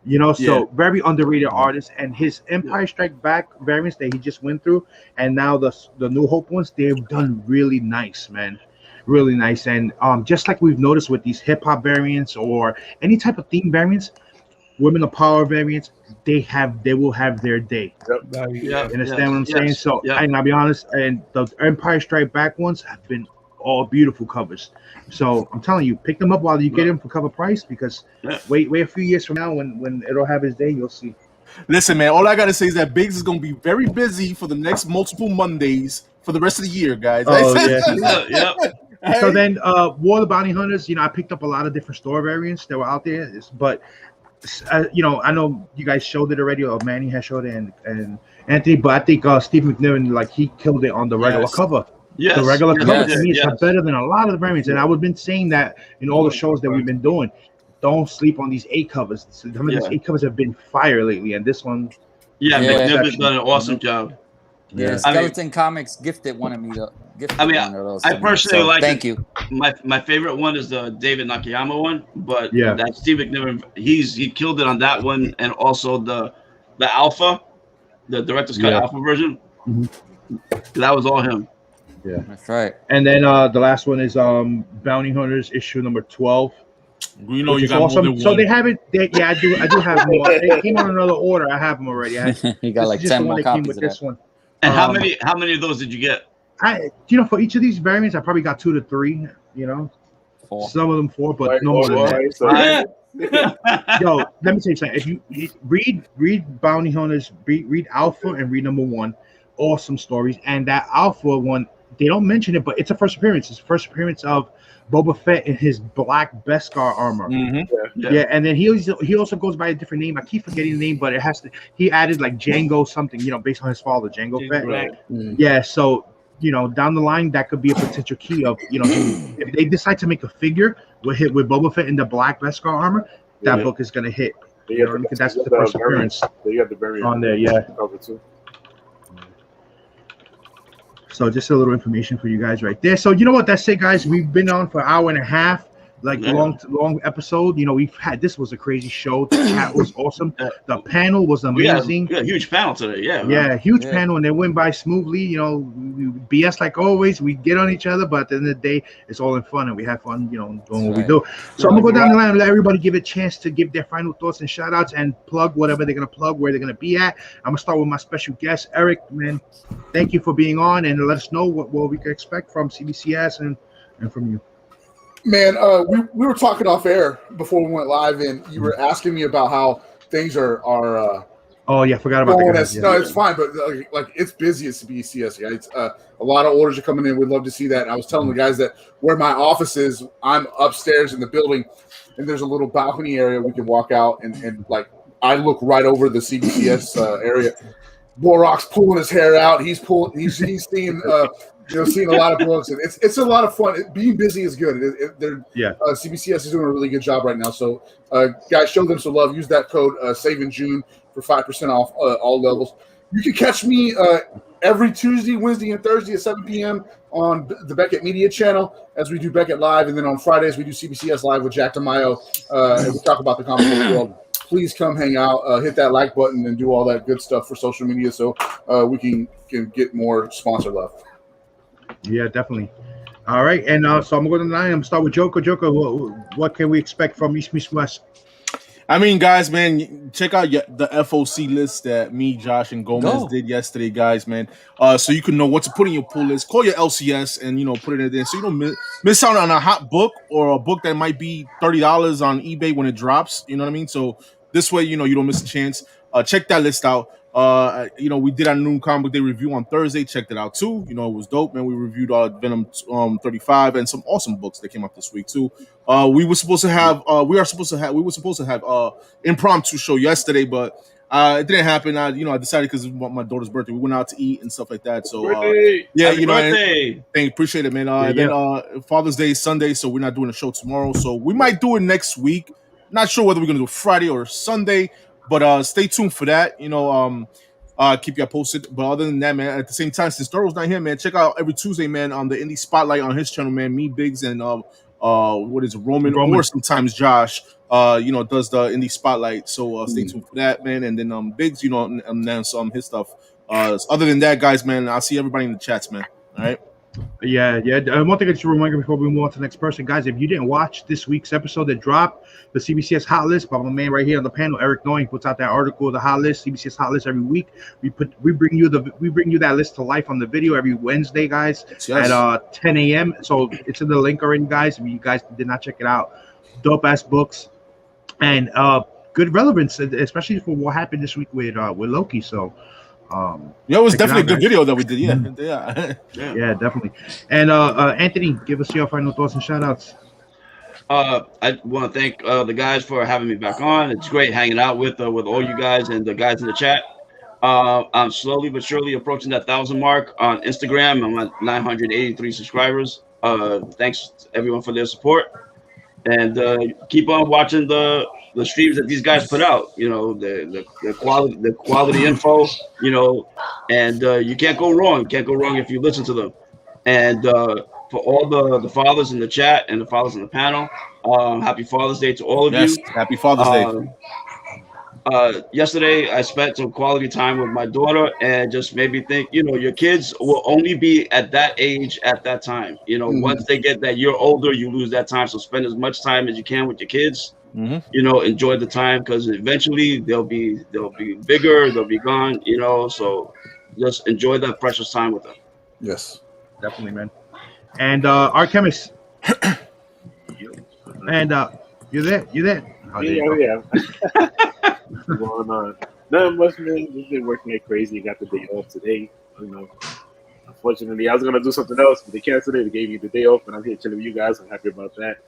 You know, so very underrated artist. And his Empire Strike Back variants that he just went through, and now the New Hope ones, they've done really nice, man. really nice. And just like we've noticed with these hip hop variants or any type of theme variants, women of power variants, they will have their day. Yeah, You understand what I'm saying? So and I'll be honest, and the Empire Strike Back ones have been all beautiful covers. So I'm telling you, pick them up while you get them for cover price, because wait a few years from now when it'll have its day, you'll see. Listen, man, all I gotta say is that Biggs is gonna be very busy for the next multiple Mondays for the rest of the year, guys. Oh yeah. So then War of the Bounty Hunters, I picked up a lot of different store variants that were out there, but I know you guys showed it already, or Manny has showed it, and Anthony, but I think Steve McNiven, like, he killed it on the regular cover. Yes. The regular cover to me is better than a lot of the variants, and I've been saying that in all the shows that we've been doing. Don't sleep on these 8 covers. Some of these 8 covers have been fire lately, and this one, McNiven's done an awesome job. Yeah, Skeleton Comics gifted one of me. I personally like. Thank you. My favorite one is the David Nakayama one, but that Steve McNiven, he killed it on that one, and also the Alpha, the director's cut Alpha version. That was all him. Yeah, that's right. And then the last one is Bounty Hunters issue number 12. You got awesome. More than so one. They have it. I do have more. They came on another order. I have them already. You got like 10 more copies of this one. And how many of those did you get? For each of these variants, I probably got 2 to 3. 4. Some of them 4, but no more than that. Yo, let me tell you something. If you read Bounty Hunters, read Alpha and read number 1, awesome stories. And that Alpha one, they don't mention it, but it's a first appearance. It's the first appearance of Boba Fett in his black Beskar armor. Yeah, and then he also goes by a different name. I keep forgetting the name, but it has to. He added like Django something, based on his father, Django Fett. Yeah, so down the line that could be a potential key of if they decide to make a figure with Boba Fett in the black Beskar armor, that book is gonna hit. Because that's the first appearance. They got the variant on there, cover too. So just a little information for you guys right there. So you know what? That's it, guys. We've been on for an hour and a half. Long episode. This was a crazy show. The chat was awesome. The panel was amazing. We had a huge panel today. Huge panel, and it went by smoothly. We BS like always. We get on each other, but at the end of the day, it's all in fun, and we have fun. Doing what we do. So I'm gonna go down the line and let everybody give a chance to give their final thoughts and shout outs and plug whatever they're gonna plug, where they're gonna be at. I'm gonna start with my special guest, Eric. Man, thank you for being on, and let us know what we can expect from CBCS and from you. Man, we were talking off air before we went live, and you were asking me about how things are. Oh yeah, forgot about that. No, it's fine, but like it's busy at CBCS, guys. A lot of orders are coming in. We'd love to see that. And I was telling the guys that where my office is, I'm upstairs in the building, and there's a little balcony area we can walk out, and like I look right over the CBCS area. Borok's pulling his hair out. He's seeing. Seeing a lot of books, and it's a lot of fun. Being busy is good. CBCS is doing a really good job right now. So, guys, show them some love. Use that code Save in June for 5% off all levels. You can catch me every Tuesday, Wednesday, and Thursday at 7 p.m. on the Beckett Media channel as we do Beckett Live, and then on Fridays we do CBCS Live with Jack DeMaio and we talk about the comic book world. Please come hang out, hit that like button, and do all that good stuff for social media so we can get more sponsor love. Yeah, definitely. All right, and so I'm going to line. I'm going to start with Joker. Joker, what can we expect from East Meets West? I mean, guys, man, check out the FOC list that me, Josh, and Gomez did yesterday, guys, man. So you can know what to put in your pull list. Call your LCS and put it in there, so you don't miss out on a hot book or a book that might be $30 on eBay when it drops. You know what I mean? So this way, you don't miss a chance. Check that list out. We did our new comic day review on Thursday. Checked it out too. It was dope, man. We reviewed Venom 35 and some awesome books that came up this week too. We were supposed to have impromptu show yesterday, but it didn't happen. I decided because it was my daughter's birthday. We went out to eat and stuff like that. So Happy birthday. Appreciate it, man. Then Father's Day is Sunday, so we're not doing a show tomorrow. So we might do it next week. Not sure whether we're gonna do Friday or Sunday. But stay tuned for that. Keep you posted. But other than that, man, at the same time, since Thoro's not here, man, check out every Tuesday, man, on the Indie Spotlight on his channel, man. Me, Biggs, and Roman, or sometimes Josh, does the Indie Spotlight. So stay tuned for that, man. And then Biggs, announce his stuff. Other than that, guys, man, I'll see everybody in the chats, man. All right. Yeah. One thing I just remind you before we move on to the next person, guys, if you didn't watch this week's episode that dropped, the CBCS hot list by my man right here on the panel, Eric Knowing, puts out that article, the hot list, CBCS hot list every week. We bring you that list to life on the video every Wednesday, guys, at 10 a.m. So it's in the link already, guys. If you guys did not check it out, dope ass books and good relevance, especially for what happened this week with Loki. So. It was definitely a good video that we did. Yeah, definitely. And Anthony, give us your final thoughts and shout outs. I want to thank the guys for having me back on. It's great hanging out with all you guys and the guys in the chat. I'm slowly but surely approaching that 1,000 mark on Instagram. I'm at 983 subscribers. Thanks to everyone for their support, and keep on watching the streams that these guys put out. You know, the quality info. You know, and you can't go wrong. You can't go wrong if you listen to them. And for all the fathers in the chat and the fathers in the panel, happy Father's Day to all of you. Happy Father's Day. Yesterday, I spent some quality time with my daughter, and just made me think, you know, your kids will only be at that age at that time. You know, once they get that year older, you lose that time. So spend as much time as you can with your kids. You know, enjoy the time, because eventually they'll be bigger, they'll be gone. You know, so just enjoy that precious time with them. Yes, definitely, man. And Art Kemist. And you're there. Oh, yeah. What's going on? Nothing much, man. We've been working like crazy. Got the day off today. You know, unfortunately, I was gonna do something else, but they canceled it. They gave me the day off, and I'm here chilling with you guys. I'm happy about that.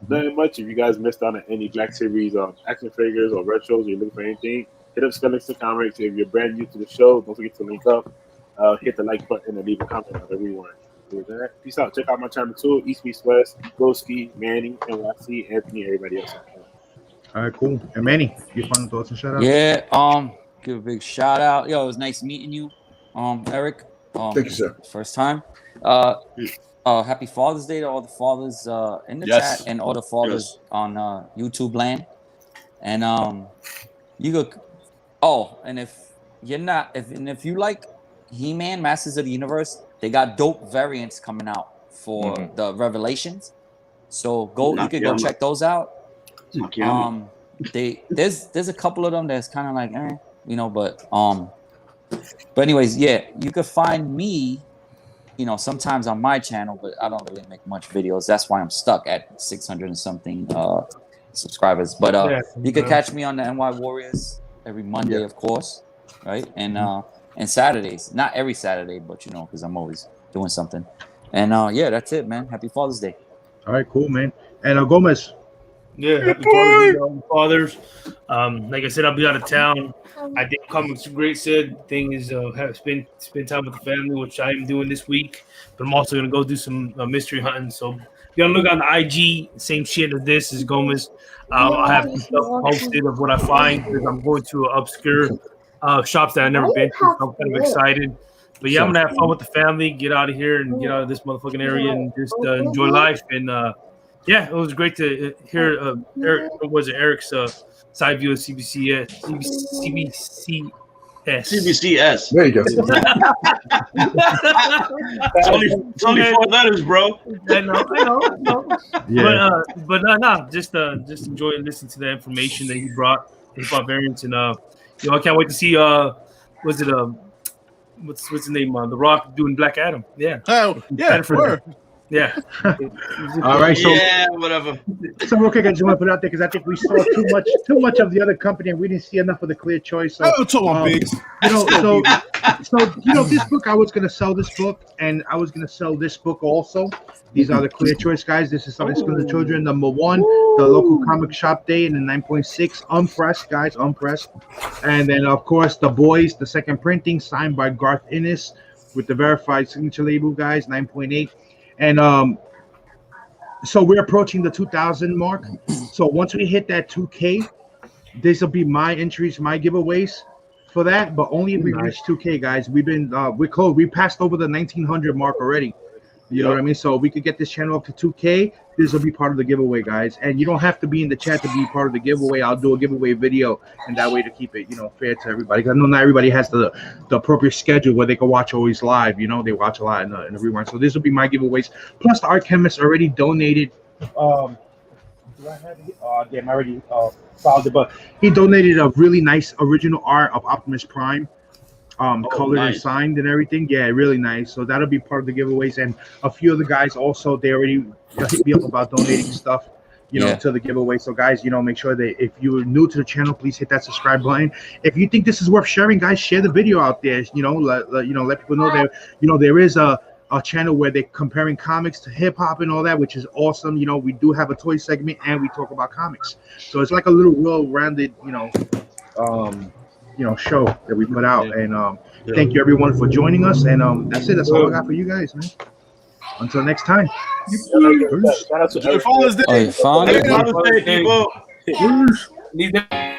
Nothing much. If you guys missed out on any Black Series action figures or retros, or you're looking for anything, hit up Skellingston Comics. If you're brand new to the show, don't forget to link up, hit the like button, and leave a comment on everyone. With that, peace out. Check out my channel too. East Meets West, Broski, Manny, NYC, Anthony, everybody else. All right, cool. And Manny, your final thoughts and shout out? Yeah, give a big shout out. Yo, it was nice meeting you, Eric. Thank you, sir. First time. Happy Father's Day to all the fathers in the chat and all the fathers on YouTube land. And you could. Oh, and if you're not, if you like He-Man, Masters of the Universe, they got dope variants coming out for the Revelations. So you could go check those out. There's a couple of them that's kind of like, you know, but anyways, yeah, you could find me, you know, sometimes on my channel, but I don't really make much videos. That's why I'm stuck at 600 and something subscribers. But you could catch me on the NY Warriors every Monday, of course, right? And Saturdays, not every Saturday, but you know, because I'm always doing something. And yeah, that's it, man. Happy Father's Day. All right, cool, man. And Gomez. Yeah, happy Father's Day to all the fathers. Like I said, I'll be out of town. I think Comics Great said thing is spend time with the family, which I am doing this week. But I'm also gonna go do some mystery hunting. So be on the look on the IG. Same shit as this is Gomez. I'll have some stuff posted of what I find, because I'm going to obscure shops that I've never been to. So I'm kind of excited. But yeah, I'm gonna have fun with the family. Get out of here and get out of this motherfucking area and just enjoy life. And yeah, it was great to hear Eric's side view of CBCS. CBCS. There you go. It's only 4 letters, bro. I know. Yeah. But no, just enjoy and listen to the information that he brought, hip hop variants, and you know, I can't wait to see what's his name? The Rock doing Black Adam. Yeah. Oh, yeah. Yeah. All right. So yeah, whatever. So real quick, I just want to put it out there because I think we saw too much of the other company, and we didn't see enough of the clear choice. So, Biggs. You know, so you know, this book, I was gonna sell this book, and I was gonna sell this book also. These are the clear choice guys. This is Something for the Children, #1, the local comic shop day in the 9.6, unpressed guys, unpressed, and then of course the boys, the second printing, signed by Garth Ennis with the verified signature label guys, 9.8. And so we're approaching the 2,000 mark. So once we hit that 2K, this will be my entries, my giveaways for that. But only if we reach 2K, guys. We've been we're close. We passed over the 1,900 mark already. You know what I mean? So if we could get this channel up to 2K, this will be part of the giveaway, guys. And you don't have to be in the chat to be part of the giveaway. I'll do a giveaway video, and that way to keep it, fair to everybody. Because I know not everybody has the appropriate schedule where they can watch always live. They watch a lot in the rewind. So this will be my giveaways. Plus, the Art Kemist already donated. Do I have it? Damn, I already filed it. But he donated a really nice original art of Optimus Prime. Colored and signed and everything. Yeah, really nice. So that'll be part of the giveaways. And a few of the guys also, they already hit me up about donating stuff, to the giveaway. So guys, make sure that if you're new to the channel, please hit that subscribe button. If you think this is worth sharing, guys, share the video out there. Let people know that there is a channel where they're comparing comics to hip hop and all that, which is awesome. We do have a toy segment and we talk about comics. So it's like a little well-rounded, show that we put out. And thank you everyone for joining us. And that's it. That's all I got for you guys, man. Until next time. Father's Day, people. Need that.